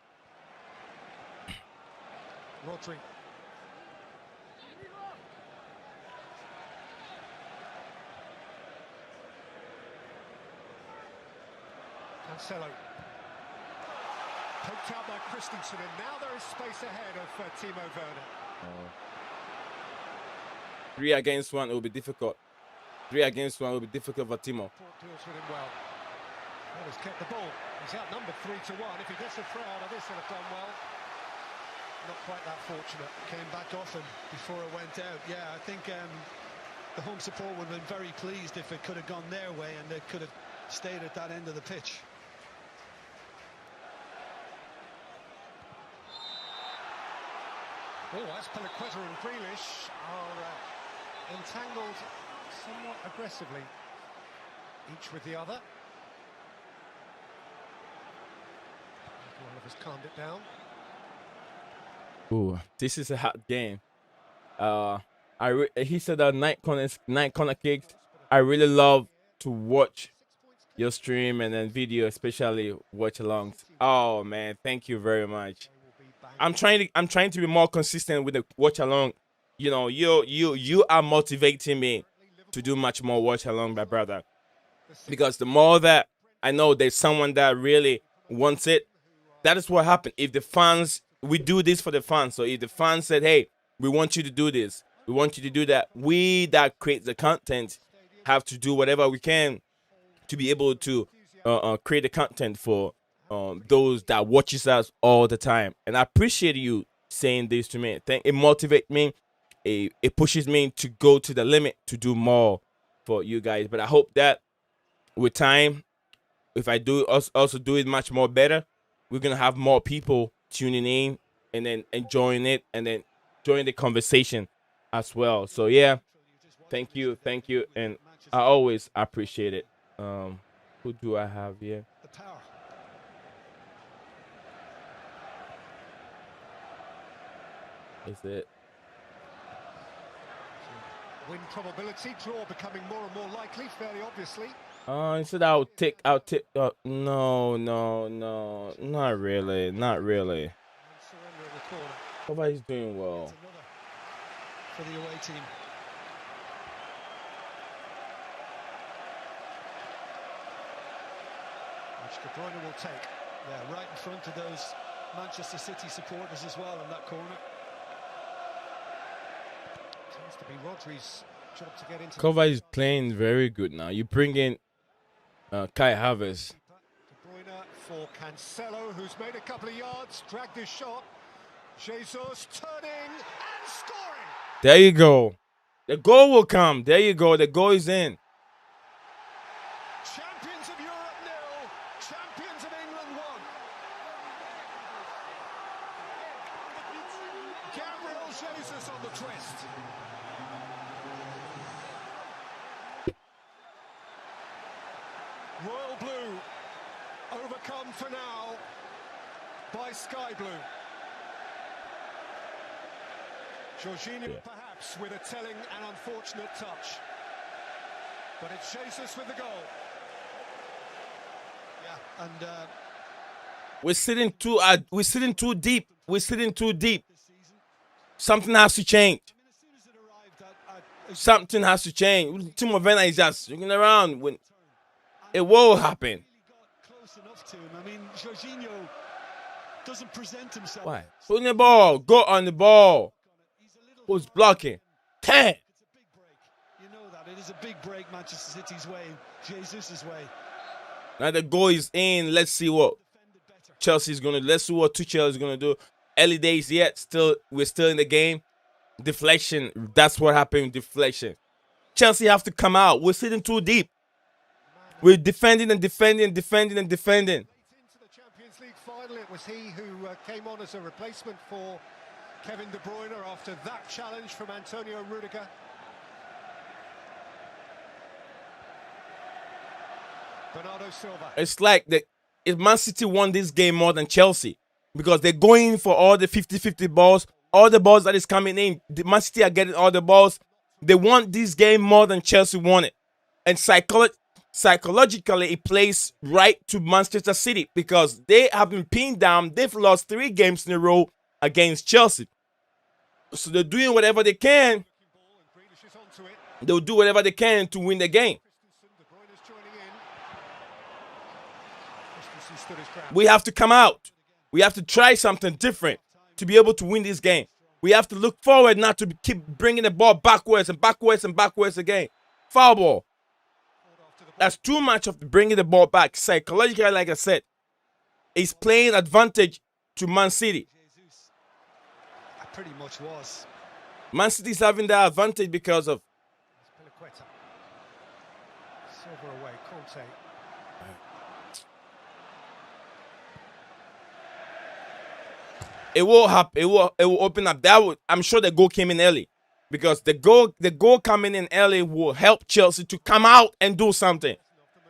Rodri. Cancelo. Poked out by Christensen, and now there is space ahead of Timo Werner. 3 against 1, it will be difficult. 3 against 1 will be difficult for Timo. Deals with him well. Well, he's kept the ball. He's outnumbered 3-1. If he gets a throw out of this, he'll have done well. Not quite that fortunate. Came back off him before it went out. Yeah, I think the home support would have been very pleased if it could have gone their way and they could have stayed at that end of the pitch. Oh, Azpilicueta and Grealish are entangled somewhat aggressively, each with the other. One of us calmed it down. Ooh, this is a hot game. He said that night corner kicks. I really love to watch your stream and then video, especially watch alongs. Oh man, thank you very much. I'm trying to be more consistent with the watch along. You know, you are motivating me to do much more watch along, my brother. Because the more that I know there's someone that really wants it, that is what happened. If the fans, we do this for the fans. So if the fans said, hey, we want you to do this, we want you to do that, we that create the content have to do whatever we can to be able to create the content for those that watches us all the time. And I appreciate you saying this to me. It motivates me. It pushes me to go to the limit to do more for you guys. But I hope that with time, if I do also do it much more better, we're gonna have more people tuning in and then enjoying it and then join the conversation as well. So yeah, thank you, and I always appreciate it. Who do I have here? The power. Is it? Win probability, draw becoming more and more likely, fairly obviously. He said I'll take. No, not really. Nobody's doing well. For the away team. Which De Bruyne will take. Yeah, right in front of those Manchester City supporters as well in that corner. Tends to be Rodri's job to get into. Kova is playing very good now. You bring in Kai Havertz. De Bruyne for Cancelo, who's made a couple of yards, dragged his shot. Jesus turning and scoring. There you go. The goal will come. There you go. The goal is in. Champions of Europe 0, champions of England 1. Gabriel Jesus on the twist. Royal Blue overcome for now by Sky Blue. Jorginho perhaps with a telling and unfortunate touch. But it's Jesus with the goal. Yeah, and we're sitting too deep. We're sitting too deep. Something has to change. Something has to change. Timo Werner is just looking around. When it will happen. close enough to him. I mean, Jorginho doesn't present himself. Why? Put in the ball. Go on the ball. Who's blocking? 10. You know that. It is a big break Manchester City's way, Jesus' way. Now the goal is in. Let's see what Chelsea's going to do. Let's see what Tuchel is going to do. Early days yet. We're still in the game. Deflection. That's what happened. Deflection. Chelsea have to come out. We're sitting too deep. We're defending and defending and defending and defending. Into the Champions League final, it was he who came on as a replacement for Kevin De Bruyne after that challenge from Antonio Rudiger. Bernardo Silva. It's like if Man City won this game more than Chelsea because they're going for all the 50-50 balls, all the balls that is coming in. Man City are getting all the balls. They want this game more than Chelsea won it. And psychologically, it plays right to Manchester City because they have been pinned down. They've lost 3 games in a row against Chelsea. So they're doing whatever they can. They'll do whatever they can to win the game. We have to come out. We have to try something different to be able to win this game. We have to look forward, not to keep bringing the ball backwards and backwards and backwards again. Foul ball. That's too much of bringing the ball back. Psychologically, like I said, it's playing advantage to Man City. That pretty much was. Man City's having that advantage because of Silva away, Conte. It will happen. It will open up. I'm sure the goal came in early because the goal coming in early will help Chelsea to come out and do something.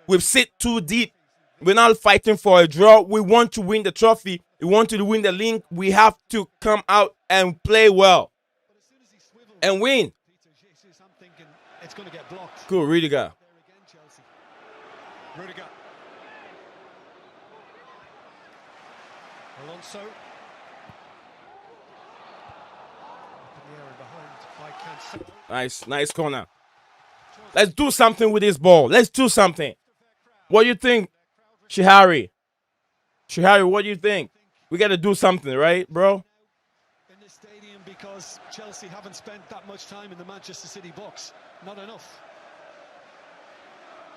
We've sit too deep. We're not fighting for a draw. We want to win the trophy. We want to win the league. We have to come out and play well and win. it's going to get blocked. Good, Rudiger. Rudiger. Alonso. Up in the area behind by Cancelo. Nice corner. Let's do something with this ball. Let's do something. What do you think, Shihari? Shihari, what do you think? We got to do something, right, bro? In this stadium, because Chelsea haven't spent that much time in the Manchester City box. Not enough.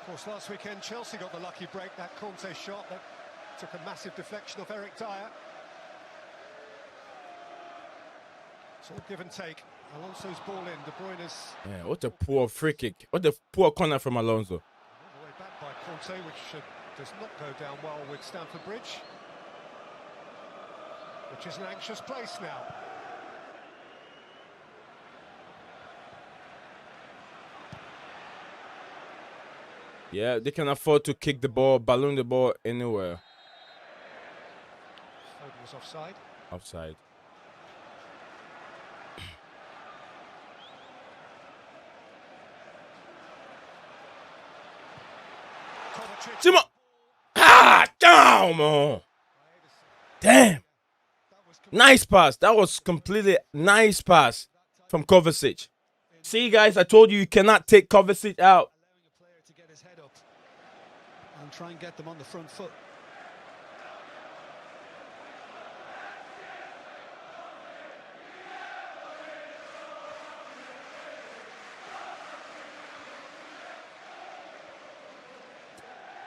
Of course, last weekend Chelsea got the lucky break, that Conte shot that took a massive deflection off Eric Dyer. It's all give and take. Alonso's ball in, De Bruyne's... Yeah, what a poor free kick. What a poor corner from Alonso. All the way back by Conte, which does not go down well with Stamford Bridge. Which is an anxious place now. Yeah, they can afford to kick the ball, balloon the ball anywhere. Foden was offside. Offside. Timo! Ah, damn, man. Damn. Nice pass. That was completely nice pass from Kovacic. See, guys, I told you cannot take Kovacic out. Allowing a player to get his head up and try and get them on the front foot.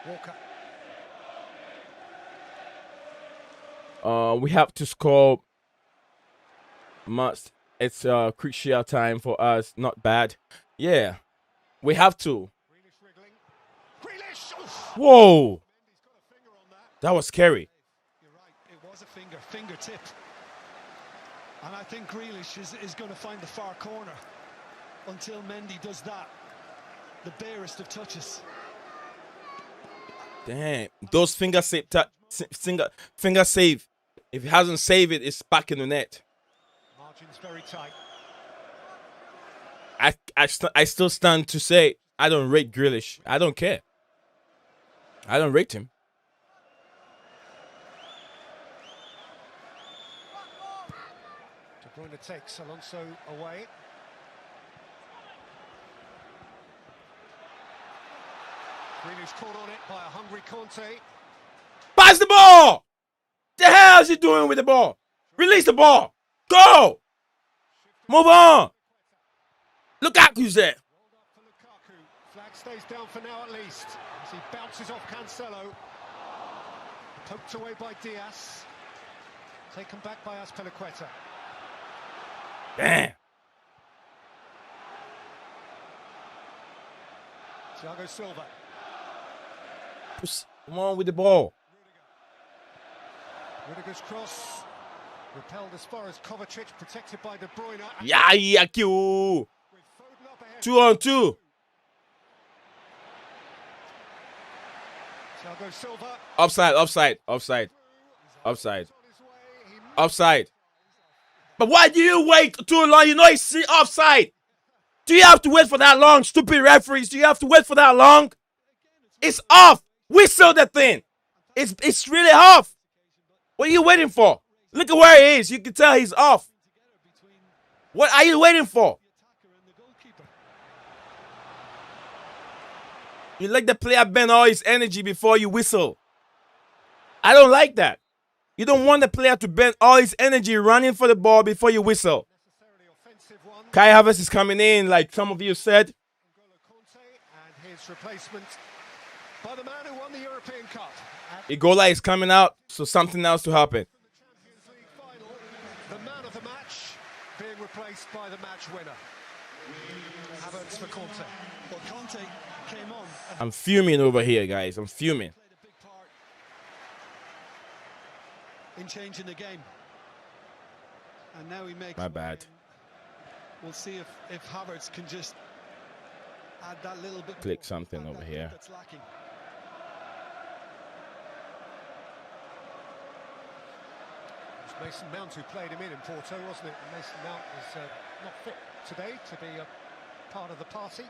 Walker. We have to score. Must. It's crucial time for us. Not bad. Yeah, we have to. Whoa! That was scary. You're right. It was a fingertip. And I think Grealish is going to find the far corner until Mendy does that. The barest of touches. Damn, those finger save. Finger save. If he hasn't saved it, it's back in the net. Margin's very tight. I still stand to say I don't rate Grealish. I don't care. I don't rate him. De Bruyne takes Alonso away. Grealish caught on it by a hungry Conte. Pass the ball! The hell is he doing with the ball? Release the ball. Go! Move on. Lukaku's there. Flag stays down for now at least. As he bounces off Cancelo. Poked away by Diaz. Taken back by Azpilicueta. Damn. Thiago Silva. Come on with the ball. Rudiger's cross. Repelled as far as Kovacic, protected by De Bruyne. Yeah, Q. 2-on-2. Thiago Silva. Offside. But why do you wait too long? You know it's offside. Do you have to wait for that long, stupid referees? Do you have to wait for that long? It's off. Whistle the thing. It's really off. What are you waiting for? Look at where he is. You can tell he's off. What are you waiting for? You let the player bend all his energy before you whistle. I don't like that. You don't want the player to bend all his energy running for the ball before you whistle. Kai Havertz is coming in, like some of you said. And his replacement by the man who won the European Cup. Igola is coming out, so something else to happen. The man of the match being replaced by the match winner. Havertz for Conte. Well, Conte came on. I'm fuming over here, guys. I'm fuming. Played a big part in changing the game. And now he makes... My bad. We'll see if Havertz can just add that little bit. Click something over here. That's lacking. It was Mason Mount who played him in Porto, wasn't it? Mason Mount is not fit today to be a part of the party.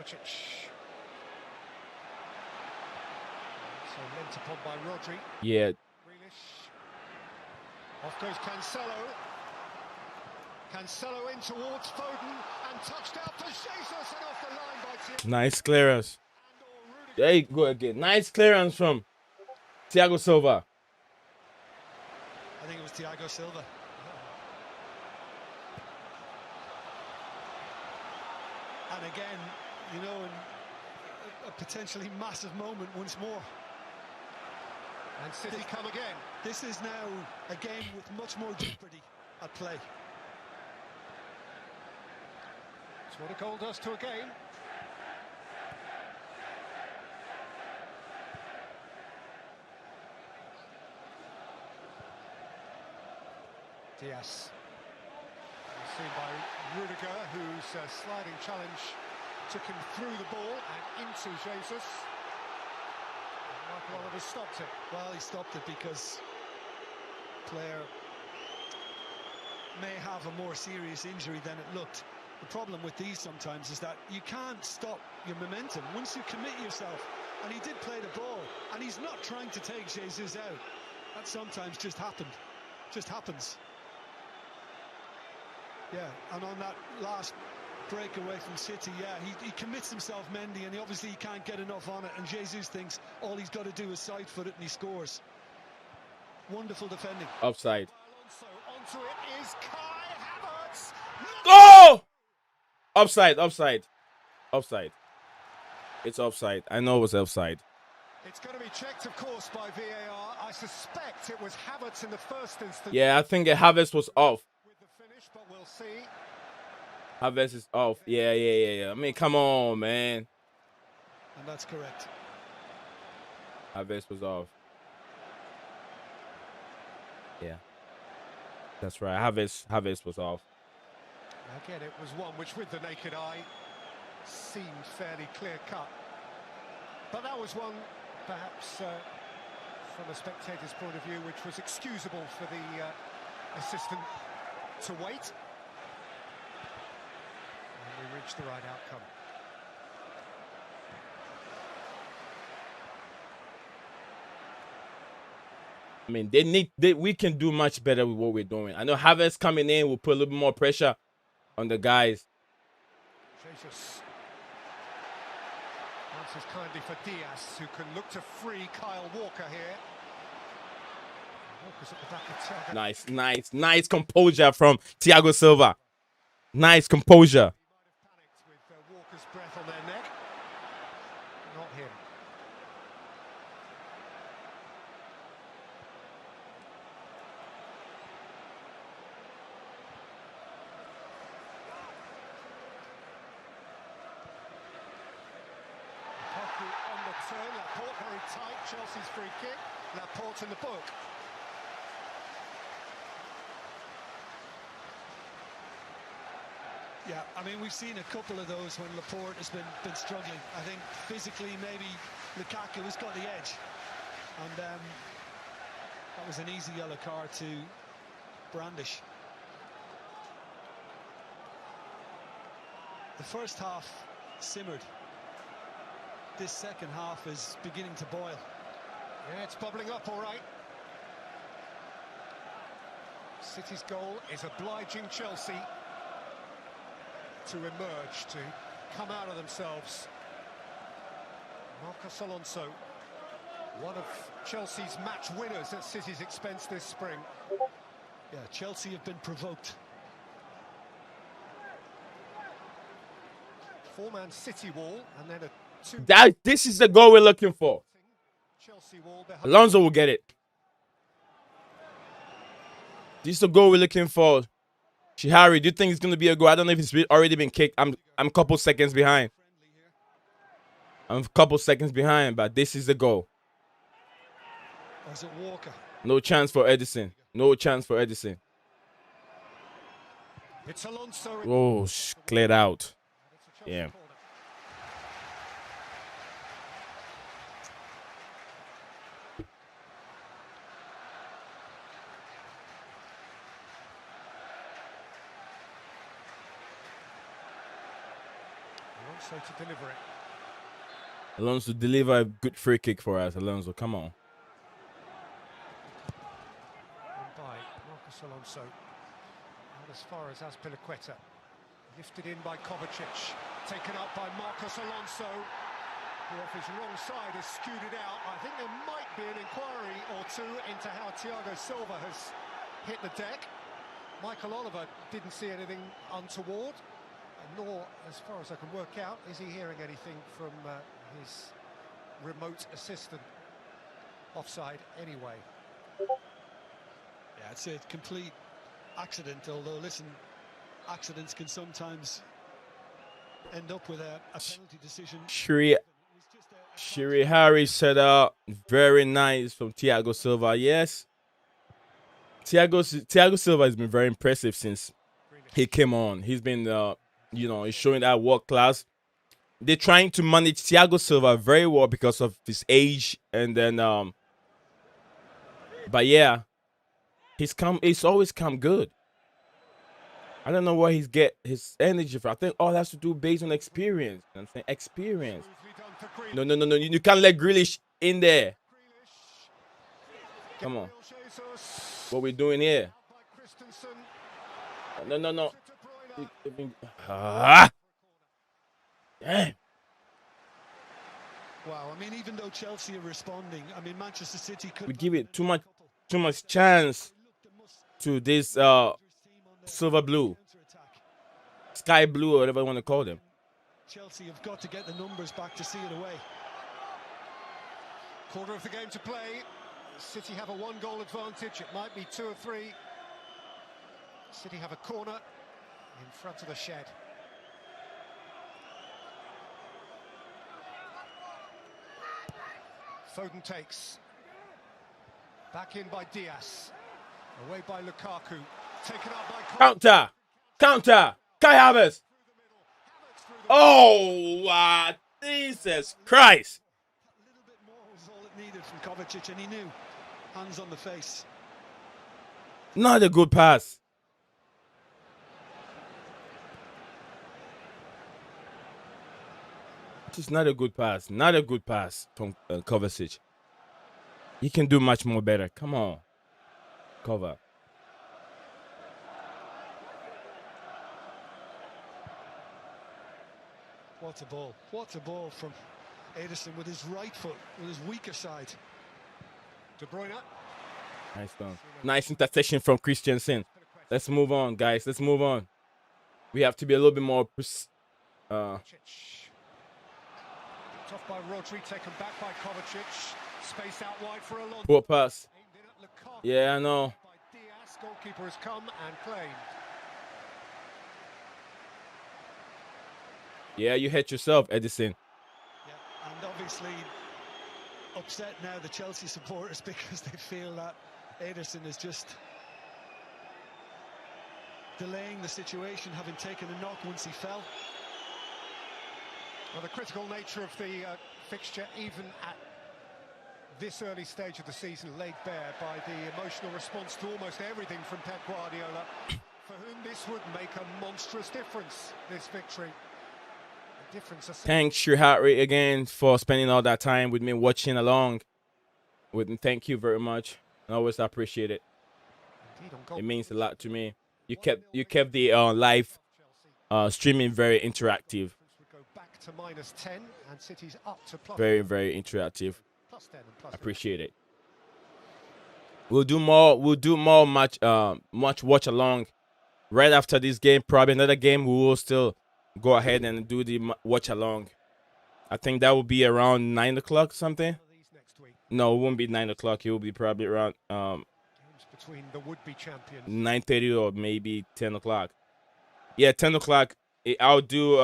Kovacic. So lent upon by Rodri. Yeah. Off goes Cancelo. Cancelo in towards Foden and touched out for Jesus and off the line by Thiago. Nice clearance. There you go again. Nice clearance from Thiago Silva. I think it was Thiago Silva. And again, you know, in a potentially massive moment once more. And City come again. This is now a game with much more jeopardy at play. That's what a goal does to a game. Diaz. Seen by Rudiger, whose sliding challenge took him through the ball and into Jesus. Michael Oliver stopped it. Well, he stopped it because player may have a more serious injury than it looked. The problem with these sometimes is that you can't stop your momentum. Once you commit yourself, and he did play the ball, and he's not trying to take Jesus out. That sometimes just happened. Just happens. Yeah, and on that last breakaway from City, yeah, he commits himself, Mendy, and obviously he can't get enough on it, and Jesus thinks all he's got to do is side foot it and he scores. Wonderful defending. Offside. Onto it is Kai Havertz. Go! Offside, offside. Offside. It's offside. I know it was offside. It's going to be checked, of course, by VAR. I suspect it was Havertz in the first instance. Yeah, I think Havertz was off. But we'll see. Havertz is off. Yeah. I mean, come on, man. And that's correct. Havertz was off. Yeah. That's right. Havertz was off. Again, it was one which, with the naked eye, seemed fairly clear-cut. But that was one, perhaps, from a spectator's point of view, which was excusable for the assistant to wait, and we reached the right outcome. I mean, we can do much better with what we're doing. I know Havertz coming in will put a little bit more pressure on the guys. Jesus answers kindly for Diaz, who can look to free Kyle Walker here. Walker's at the back of Thiago. Nice composure from Thiago Silva. Nice composure. He might have panicked with Walker's breath on their neck. Not him. Lukaku on the turn. Laporte very tight. Chelsea's free kick. Laporte in the book. Yeah, I mean, we've seen a couple of those when Laporte has been struggling. I think physically maybe Lukaku has got the edge. And that was an easy yellow card to brandish. The first half simmered. This second half is beginning to boil. Yeah, it's bubbling up all right. City's goal is obliging Chelsea to emerge, to come out of themselves. Marcos Alonso, one of Chelsea's match winners at City's expense this spring. Yeah, Chelsea have been provoked. Four-man City wall, and then a two... This is the goal we're looking for. Chelsea wall behind. Alonso will get it. This is the goal we're looking for. Shihari, do you think it's going to be a goal? I don't know if it's already been kicked. I'm a couple seconds behind. I'm a couple seconds behind, but this is the goal. Or is it Walker? No chance for Edison. No chance for Edison. It's Alonso. Oh, cleared out. Yeah. Alonso Alonso to deliver it. Alonso, deliver a good free kick for us. Alonso, come on. And by Marcos Alonso. Not as far as Azpilicueta. Lifted in by Kovacic. Taken up by Marcos Alonso, who off his wrong side has skewed it out. I think there might be an inquiry or two into how Thiago Silva has hit the deck. Michael Oliver didn't see anything untoward, nor, as far as I can work out, is he hearing anything from his remote assistant. Offside anyway. Yeah, it's a complete accident, although, listen, accidents can sometimes end up with a penalty decision. Shiri Harris set up. Very nice from Thiago Silva. Yes. Thiago Silva has been very impressive since he came on. He's been, he's showing that world class. They're trying to manage Thiago Silva very well because of his age, and then, but yeah, he's always come good. I don't know where he's get his energy from. I think all has to do based on experience. I'm saying experience. No. You can't let Grealish in there. Come on. What we doing here? No. Damn. Wow, I mean, even though Chelsea are responding, I mean, Manchester City could... We give it too much chance to this silver blue, sky blue, or whatever you want to call them. Chelsea have got to get the numbers back to see it away. Quarter of the game to play. City have a 1-goal advantage. It might be 2 or 3. City have a corner in front of the shed. Foden takes. Back in by Diaz. Away by Lukaku. Taken up by... Counter! Kai Havertz! Oh, Jesus Christ! A little bit more was all it needed from Kovacic, and he knew. Hands on the face. Not a good pass. Just not a good pass. Not a good pass from Kovacic. He can do much more better. Come on. Cover. What a ball. What a ball from Ederson with his right foot, with his weaker side. De Bruyne. Nice one. Nice interception from Christensen. Let's move on, guys. Let's move on. We have to be a little bit more... Off by Rodri, taken back by Kovacic. Space out wide for Alonso. Poor pass. Yeah, I know. Diaz, goalkeeper has come and claimed. Yeah, you hit yourself, Edison. Yeah, and obviously upset now, the Chelsea supporters, because they feel that Ederson is just delaying the situation, having taken a knock once he fell. Well, the critical nature of the fixture, even at this early stage of the season, laid bare by the emotional response to almost everything from Pep Guardiola, for whom this would make a monstrous difference, this victory. Thanks, Shihari, again, for spending all that time with me, watching along with me. Thank you very much. I always appreciate it. It means a lot to me. You kept the live streaming very interactive. To -10 and City's up to plus. Very, very interactive. +10 and +10. Appreciate it. We'll do more match watch along right after this game. Probably another game. We will still go ahead and do the watch along. I think that will be around 9 o'clock something. No, it won't be 9 o'clock. It will be probably around between the would-be champions. 9:30 or maybe 10 o'clock. Yeah, 10 o'clock. I'll do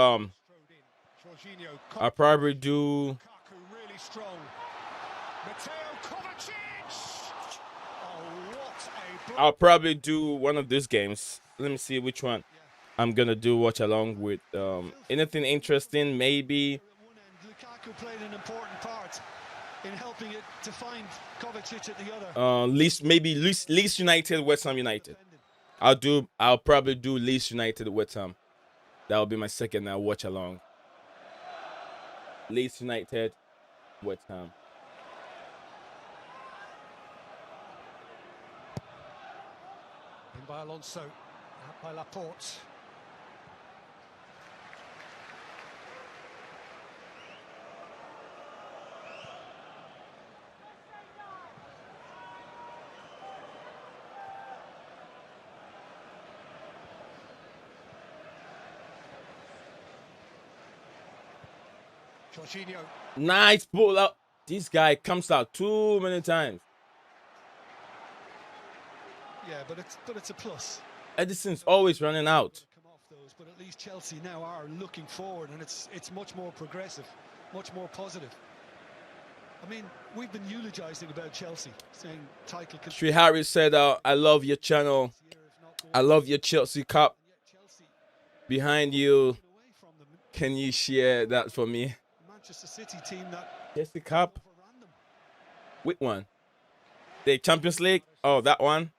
I'll probably do really strong. I'll probably do one of these games. Let me see which one I'm gonna do watch along with. Anything interesting, maybe. Lukaku played an important part in helping it to find Kovacic at the other. Leeds United, West Ham United. I'll probably do Leeds United, West Ham. That will be my second watch along. Leeds United, West Ham. In by Alonso, out by Laporte. Jorginho. Nice pull up. This guy comes out too many times. Yeah, but it's a plus. Edison's always running out. Come off those, but at least Chelsea now are looking forward, and it's much more progressive, much more positive. I mean, we've been eulogizing about Chelsea, saying title. Sri Harris said, "I love your channel. I love your Chelsea cup. Behind you, can you share that for me?" Manchester City team that Chelsea cup. Which one? The Champions League. Oh, that one.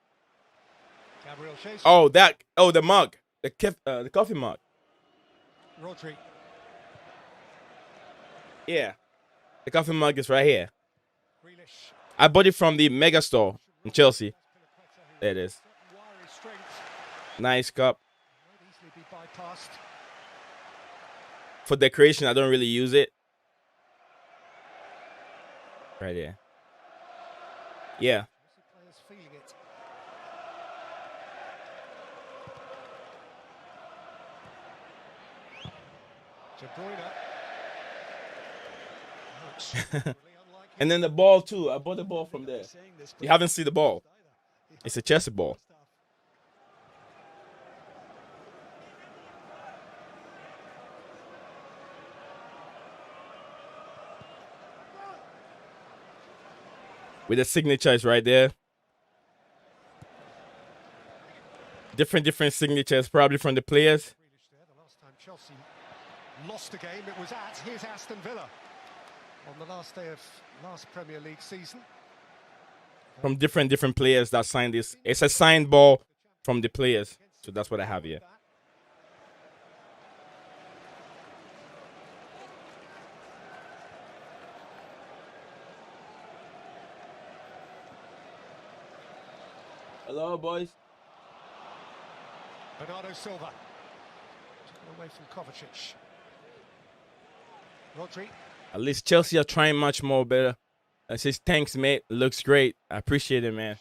Oh, that. Oh, the mug. The coffee mug. Rodri. Yeah. The coffee mug is right here. I bought it from the mega store in Chelsea. There it is. Nice cup. For decoration, I don't really use it. Right there. Yeah. And then the ball too. I bought the ball from there. You haven't seen the ball. It's a Chelsea ball. With the signatures right there. Different signatures, probably from the players. The last time Chelsea lost a game, it was at here's Aston Villa on the last day of last Premier League season. From different players that signed this. It's a signed ball from the players. So that's what I have here. Hello, boys. Bernardo Silva. Taken away from Kovacic. Rodri. At least Chelsea are trying much more better. I says, thanks, mate. Looks great. I appreciate it, man.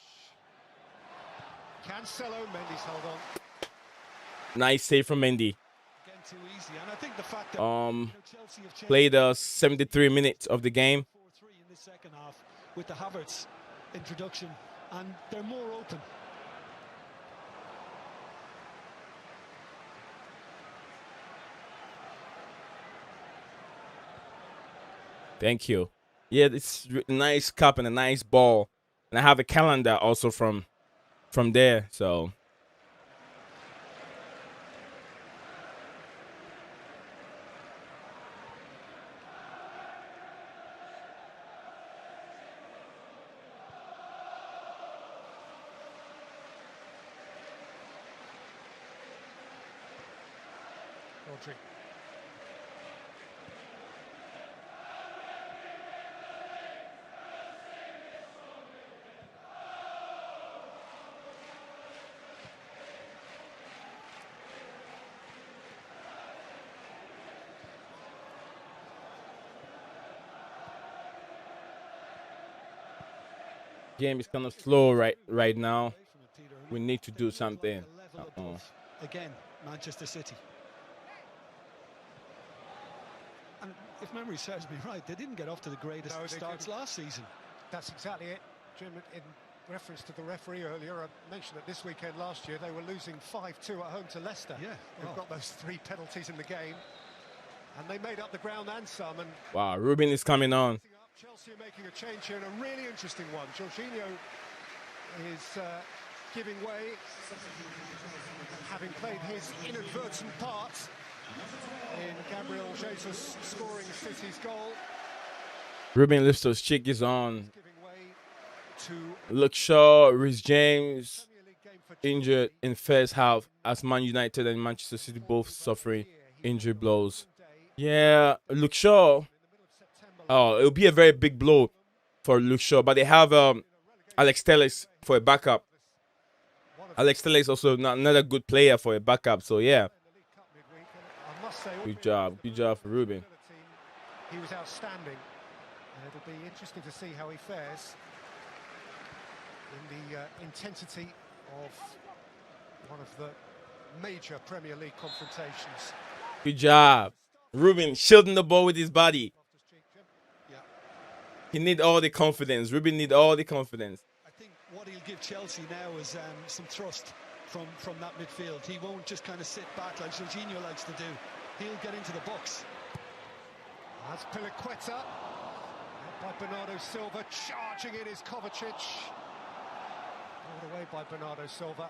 Cancelo, Mendy's held on. Nice save from Mendy. Again, too easy. And I think the fact that Chelsea have played 73 minutes of the game. 4-3 in the second half with the Havertz introduction, and they're more open. Thank you. Yeah, it's a nice cup and a nice ball. And I have a calendar also from there, so. Rodri. Game is kind of slow right now. We need to do something. Again, Manchester City. And if memory serves me right, they didn't get off to the greatest starts last season. That's exactly it. Jim, in reference to the referee earlier, I mentioned that this weekend last year they were losing 5-2 at home to Leicester. Yeah, They've got those 3 penalties in the game. And they made up the ground and some. And wow, Ruben is coming on. Chelsea are making a change here, and a really interesting one. Jorginho is giving way, having played his inadvertent part in Gabriel Jesus scoring City's goal. Ruben Liftos cheek is on. Luke Shaw, Reece James injured in first half as Man United and Manchester City both suffering injury blows. Yeah, Luke Shaw Oh, it would be a very big blow for Luke Shaw. But they have Alex Telles for a backup. Alex Telles is also not a good player for a backup. So, yeah. Good job. Good job for Ruben. He was outstanding. And it'll be interesting to see how he fares in the intensity of one of the major Premier League confrontations. Good job. Ruben shielding the ball with his body. He need all the confidence. Ruben need all the confidence. I think what he'll give Chelsea now is some thrust from that midfield. He won't just kind of sit back like Jorginho likes to do. He'll get into the box. That's Piliqueta. By Bernardo Silva, charging in is Kovacic. All the way by Bernardo Silva.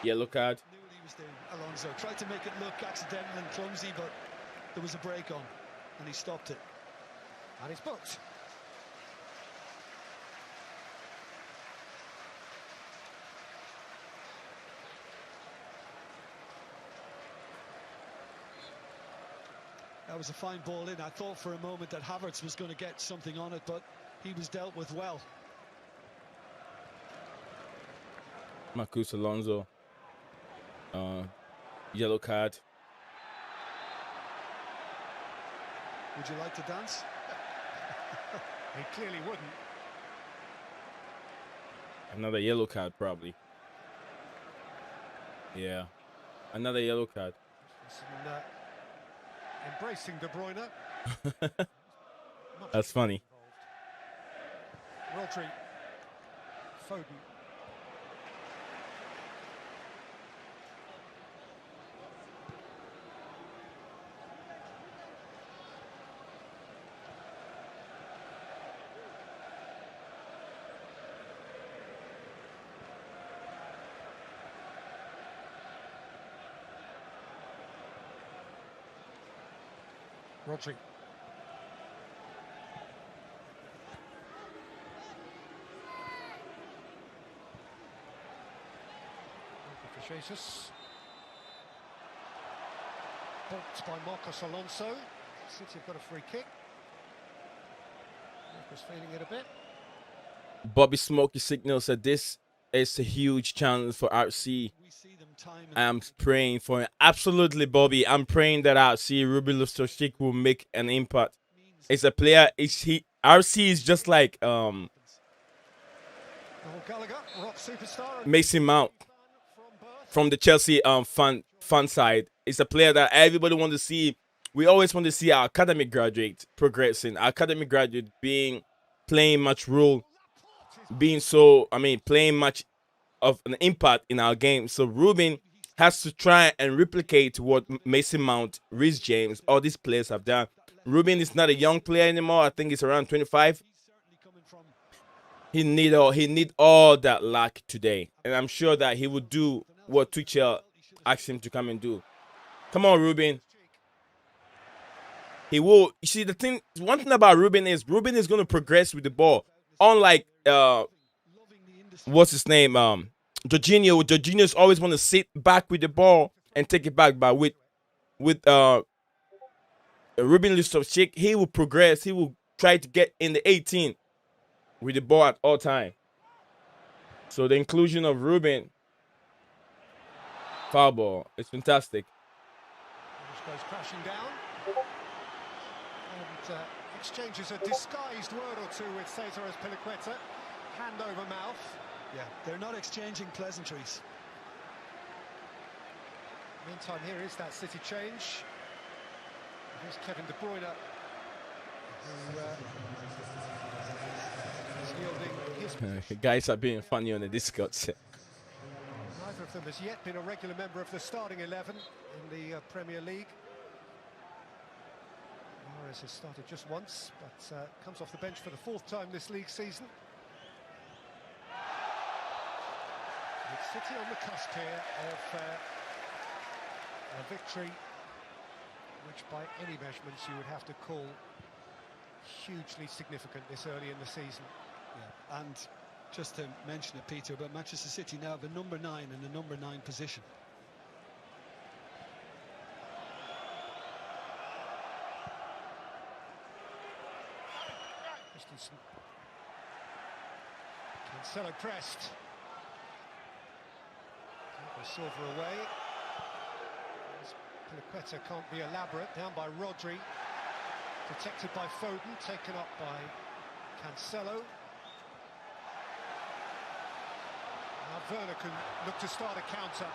Yellow card. Knew what he was doing, Alonso. Tried to make it look accidental and clumsy, but there was a break on, and he stopped it. And he's booked. That was a fine ball in. I thought for a moment that Havertz was going to get something on it, but he was dealt with well. Marcus Alonso. Yellow card. Would you like to dance? He clearly wouldn't. Another yellow card, probably. Yeah. Another yellow card. Embracing De Bruyne. That's funny. Rodri. Foden. Rodri. For Jesus. Blocked by Marcos Alonso. City have got a free kick. Marcos feeling it a bit. Bobby Smokey Signal said this is a huge challenge for RC. I'm praying for it. Absolutely, Bobby. I'm praying that RC Ruben Loftus-Cheek will make an impact. It's a player. RC is just like Mason Mount from the Chelsea fan side. It's a player that everybody wants to see. We always want to see our academic graduate progressing. Our academic graduate playing much role, playing much of an impact in our game. So Ruben has to try and replicate what Mason Mount, Reece James, all these players have done. Ruben is not a young player anymore. I think he's around 25. He need all that luck today, and I'm sure that he will do what Tuchel asked him to come and do. Come on, Ruben. He will. You see, one thing about Ruben is going to progress with the ball. Unlike what's his name? Jorginho. Jorginho's always want to sit back with the ball and take it back. But with Ruben Loftus-Cheek, he will progress. He will try to get in the 18 with the ball at all time. So the inclusion of Ruben, foul ball, it's fantastic. Just goes crashing down. And exchanges a disguised word or two with Cesar Piliqueta. Hand over mouth. Yeah, they're not exchanging pleasantries. Meantime, here is that City change. Here's Kevin De Bruyne, who is yielding his position. Guys are being funny on the Discord set. Neither of them has yet been a regular member of the starting 11 in the Premier League. Mahrez has started just once, but comes off the bench for the 4th time this league season. With City on the cusp here of a victory which by any measurements you would have to call hugely significant this early in the season. Yeah. And just to mention it, Peter, but Manchester City now have a number 9 in the number 9 position. Cancelo pressed. Silva away. Piliqueta can't be elaborate. Down by Rodri. Protected by Foden. Taken up by Cancelo. Now Werner can look to start a counter.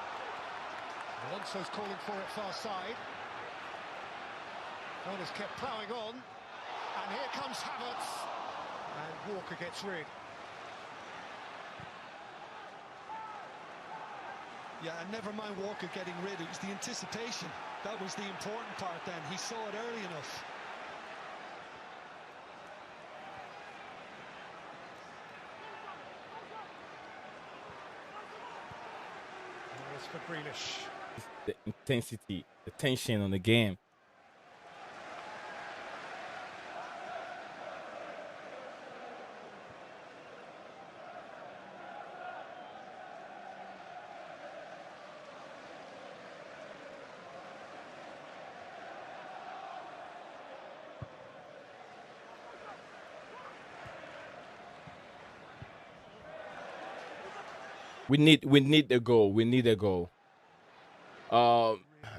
Alonso's calling for it far side. Werner's kept ploughing on. And here comes Havertz. And Walker gets rid. Yeah, and never mind Walker getting rid. It was the anticipation. That was the important part then. He saw it early enough. It's for Grealish. The intensity, the tension on the game. We need a goal. We need a goal.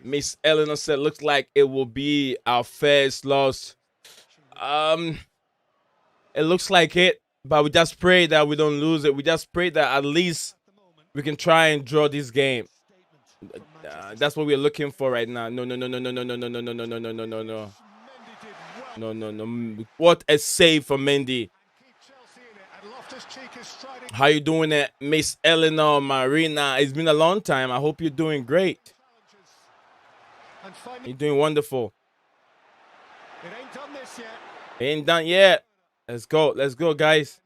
Miss Eleanor said, looks like it will be our first loss. It looks like it, but we just pray that we don't lose it. We just pray that at least we can try and draw this game. That's what we're looking for right now. No. What a save for Mendy. How you doing it, Miss Eleanor Marina? It's been a long time. I hope you're doing great. You're doing wonderful. It ain't done this yet. It ain't done yet. Let's go, guys.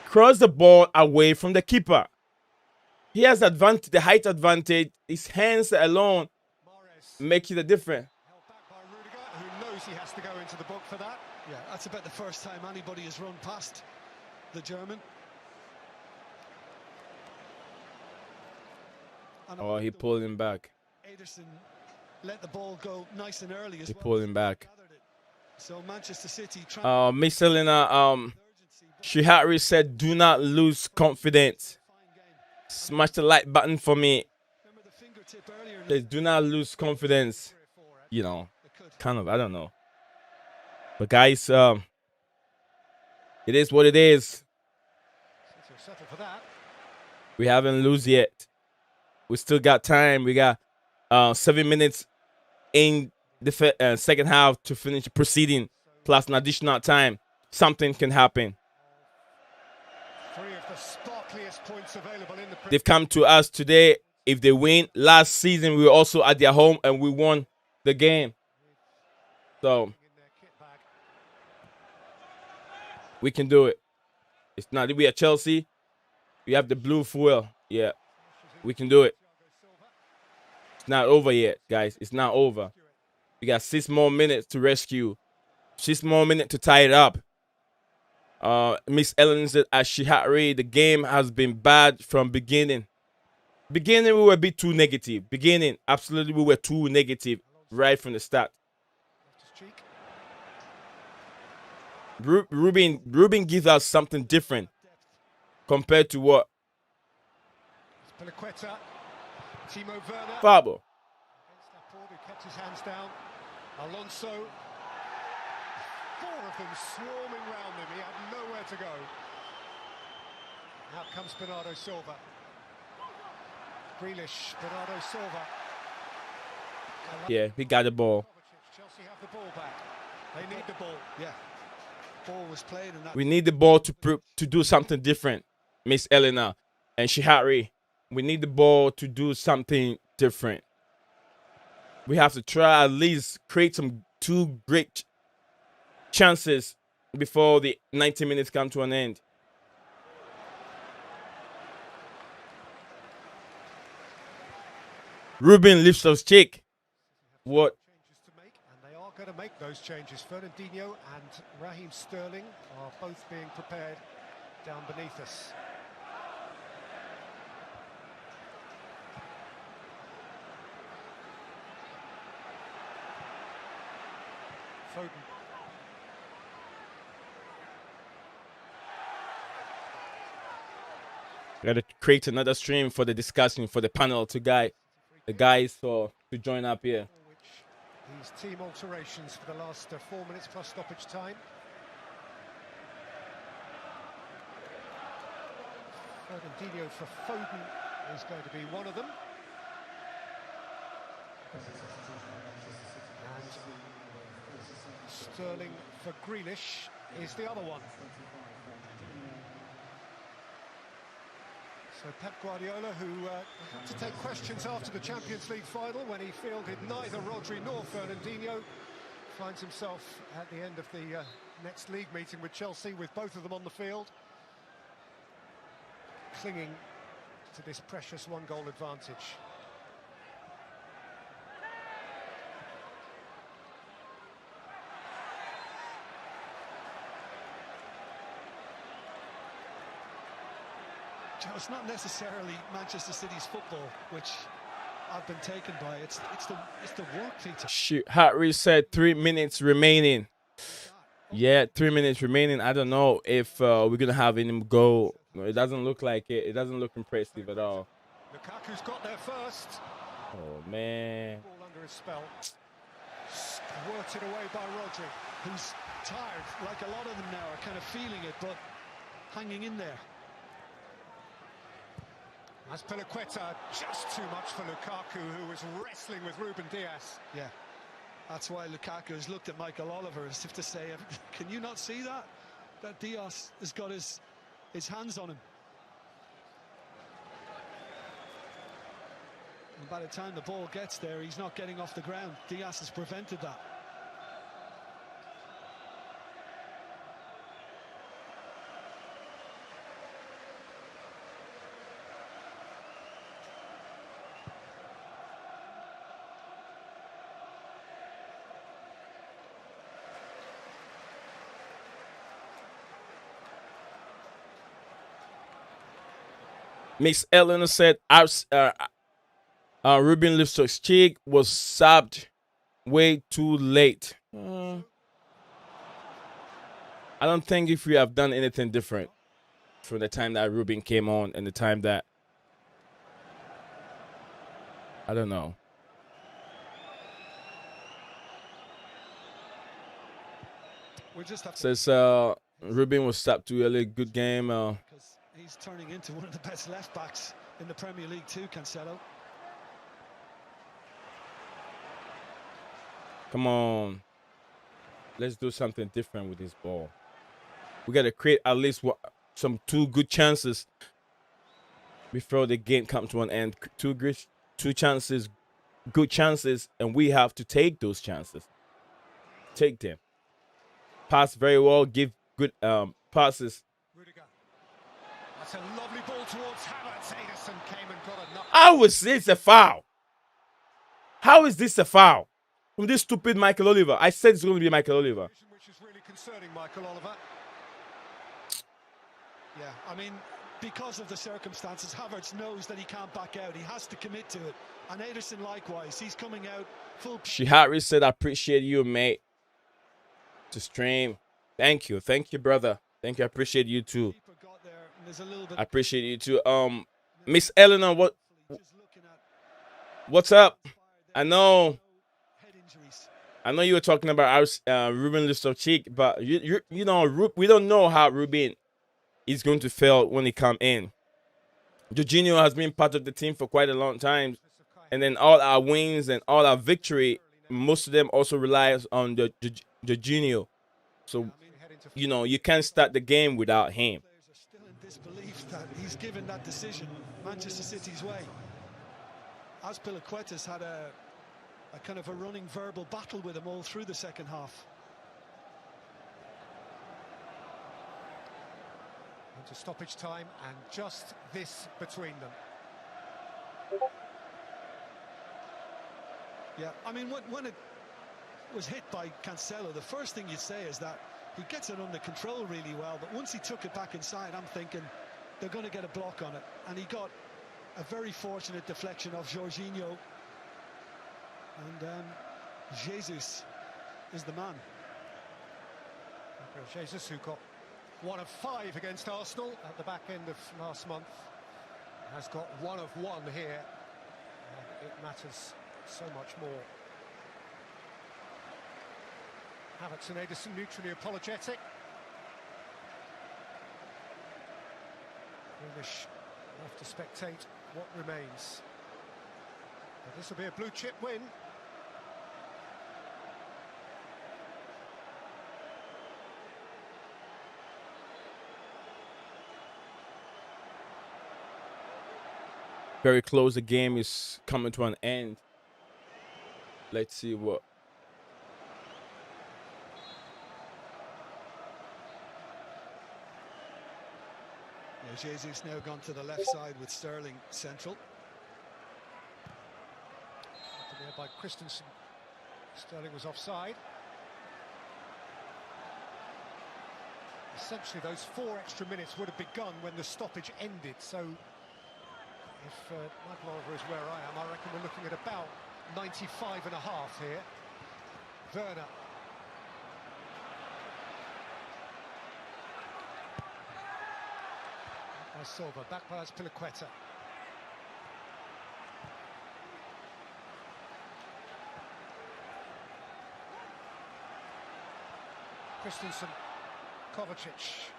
Cross the ball away from the keeper. He has advantage, the height advantage. His hands alone make it a difference. Who knows he has to go into the book for that? Yeah, that's about the first time anybody has run past the German. Oh, he pulled him back. Ederson let the ball go nice and early as He well. pulled him back. So Manchester City. Miss Elena, Shihari said, "Do not lose confidence." Smash the like button for me. Says, "Do not lose confidence." You know, kind of. I don't know. But guys, it is what it is. We haven't lose yet. We still got time. We got 7 minutes in the second half to finish the proceeding, plus an additional time. Something can happen. They've come to us today. If they win, last season we were also at their home and we won the game. So we can do it. It's not we are Chelsea. We have the blue foil. Yeah, we can do it. It's not over yet, guys. It's not over. We got 6 more minutes to rescue. 6 more minutes to tie it up. Miss Ellen said, as Shihari, the game has been bad from beginning. Beginning, we were a bit too negative. Beginning, absolutely, we were too negative right from the start. Ruben gives us something different compared to what? Fabo. Kept his hands down. Alonso. 4 of them swarming round him. He had nowhere to go. Out comes Bernardo Silva. Grealish, Bernardo Silva. Yeah, we got the ball. Chelsea have the ball back. They need the ball. Yeah. Ball was played in that. We need the ball to do something different, Miss Elena and Shihari. We need the ball to do something different. We have to try at least create some 2 great chances before the 90 minutes come to an end. Ruben lifts his cheek. What? And they are going to make those changes. Fernandinho and Raheem Sterling are both being prepared down beneath us. Foden. Gotta create another stream for the discussion, for the panel to the guys to join up here. These team alterations for the last 4 minutes plus stoppage time. Fernandinho for Foden is going to be one of them. And Sterling for Grealish is the other one. So Pep Guardiola, who had to take questions after the Champions League final when he fielded neither Rodri nor Fernandinho, finds himself at the end of the next league meeting with Chelsea with both of them on the field, clinging to this precious one-goal advantage. It's not necessarily Manchester City's football which I've been taken by. It's the work, Peter. Shoot, Harry said 3 minutes remaining. Yeah, 3 minutes remaining. I don't know if we're gonna have any goal. It doesn't look like it. It doesn't look impressive at all. Lukaku's got there first. Oh man. Ball under his spell. Squirted away by Rodri, who's tired, like a lot of them now are kind of feeling it, but hanging in there. As Piliqueta, just too much for Lukaku, who was wrestling with Ruben Dias. Yeah, that's why Lukaku has looked at Michael Oliver as if to say, can you not see that? That Dias has got his hands on him. And by the time the ball gets there, he's not getting off the ground. Dias has prevented that. Miss Eleanor said, Ruben Loftus-Cheek was subbed way too late. I don't think if we have done anything different from the time that Ruben came on and the time that, I don't know. Says Ruben was subbed too early. Good game. He's turning into one of the best left backs in the Premier League too, Cancelo. Come on. Let's do something different with this ball. We got to create at least some 2 good chances before the game comes to an end. 2 chances, good chances, and we have to take those chances. Take them. Pass very well, give good passes. That's a lovely ball towards Havertz. Ederson came and got a knock. How is this a foul? How is this a foul? From this stupid Michael Oliver. I said it's going to be Michael Oliver. Which is really concerning Michael Oliver. Yeah, I mean, because of the circumstances, Havertz knows that he can't back out. He has to commit to it. And Ederson likewise. He's coming out full. Shihari said, I appreciate you, mate. To stream. Thank you. Thank you, brother. Thank you. I appreciate you too. I appreciate you too. Miss Eleanor, what's up? I know you were talking about our Ruben Loftus-Cheek, but you know we don't know how Ruben is going to fail when he come in. Jorginho has been part of the team for quite a long time, and then all our wins and all our victory, most of them also relies on the Jorginho. So you know you can't start the game without him. Disbelief that he's given that decision Manchester City's way. As Piliqueta's had a kind of a running verbal battle with him all through the second half. Into stoppage time and just this between them. Yeah, I mean when it was hit by Cancelo, the first thing you'd say is that he gets it under control really well, but once he took it back inside, I'm thinking they're going to get a block on it. And he got a very fortunate deflection of Jorginho. And Jesus is the man. Jesus, who got 1 of 5 against Arsenal at the back end of last month. has got 1 of 1 here. It matters so much more. Havertz and Ederson neutrally apologetic. Grealish left to spectate what remains. But this will be a blue chip win. Very close. The game is coming to an end. Let's see what. Jesus now gone to the left side with Sterling central. There by Christensen. Sterling was offside. Essentially, those 4 extra minutes would have begun when the stoppage ended. So, if Michael Oliver is where I am, I reckon we're looking at about 95 and a half here. Werner. By Silva, back by Azpilicueta. Christensen, Kovacic.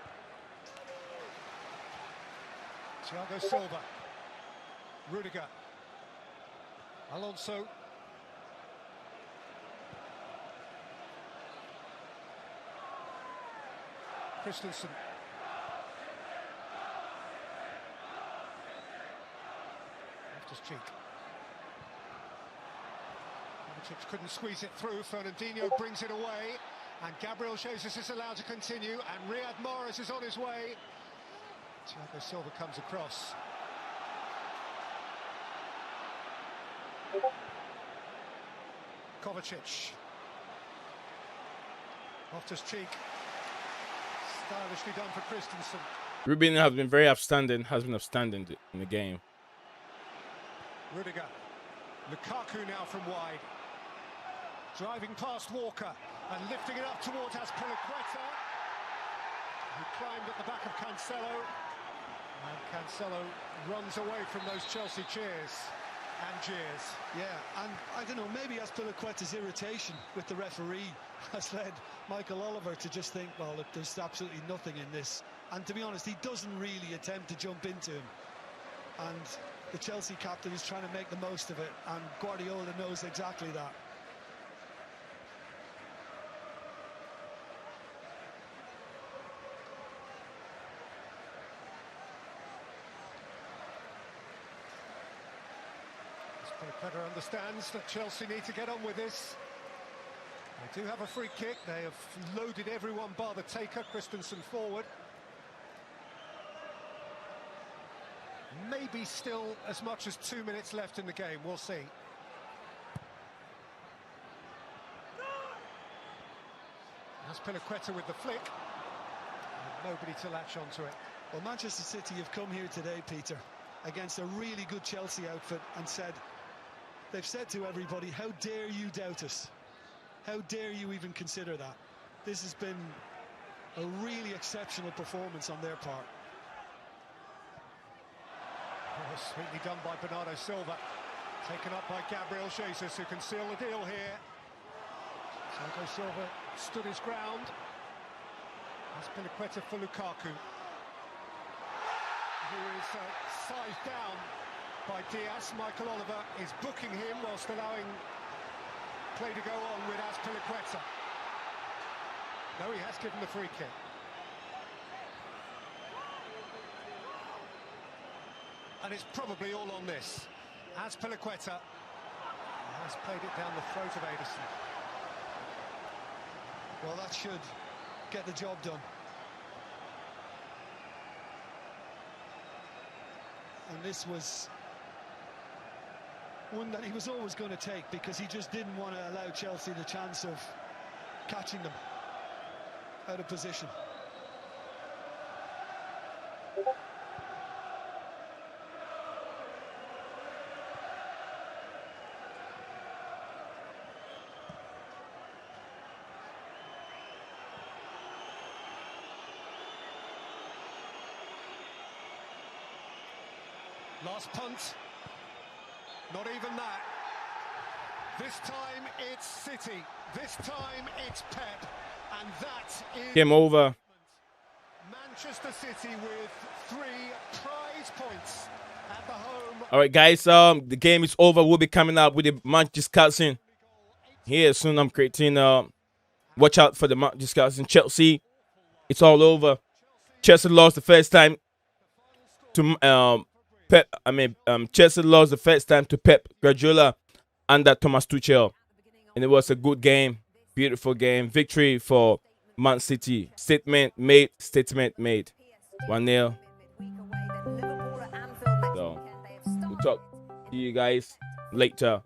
Thiago Silva. Rudiger. Alonso. Christensen. Cheek. Kovacic couldn't squeeze it through. Fernandinho brings it away, and Gabriel Jesus is allowed to continue, and Riyad Mahrez is on his way. Thiago Silva comes across. Kovacic. Loftus-Cheek. Stylishly done for Christensen. Ruben has been very outstanding. In the game. Rudiger. Lukaku now from wide. Driving past Walker and lifting it up towards Azpilicueta, who climbed at the back of Cancelo. And Cancelo runs away from those Chelsea cheers and jeers. Yeah, and I don't know, maybe Azpilicueta's irritation with the referee has led Michael Oliver to just think, well, look, there's absolutely nothing in this. And to be honest, he doesn't really attempt to jump into him. And the Chelsea captain is trying to make the most of it, and Guardiola knows exactly that. Azpilicueta understands that Chelsea need to get on with this. They do have a free kick. They have loaded everyone bar the taker, Christensen forward. Maybe still as much as 2 minutes left in the game. We'll see. Azpilicueta with the flick. And nobody to latch onto it. Well, Manchester City have come here today, Peter, against a really good Chelsea outfit and they've said to everybody, how dare you doubt us? How dare you even consider that? This has been a really exceptional performance on their part. Oh, sweetly done by Bernardo Silva. Taken up by Gabriel Jesus, who can seal the deal here. Thiago Silva stood his ground. Azpilicueta for Lukaku, who is sized down by Diaz. Michael Oliver is booking him whilst allowing play to go on with Azpilicueta. No, he has given the free kick. And it's probably all on this. Azpilicueta has played it down the throat of Ederson. Well, that should get the job done. And this was one that he was always going to take, because he just didn't want to allow Chelsea the chance of catching them out of position. Last punt. Not even that. This time it's City. This time it's Pep. And that is Game over. Manchester City with 3 prize points at the home. All right, guys. The game is over. We'll be coming out with the match discussion here soon. I'm creating. Watch out for the match discussion. Chelsea. It's all over. Chelsea lost the first time to Pep. Chelsea lost the first time to Pep Guardiola under Thomas Tuchel, and it was a good game, beautiful game, victory for Man City. Statement made. 1-0. So we'll talk to you guys later.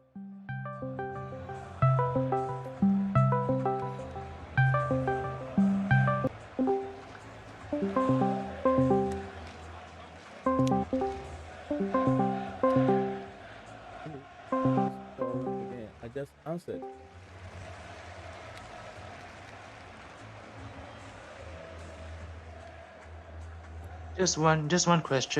I just answered. Just one question.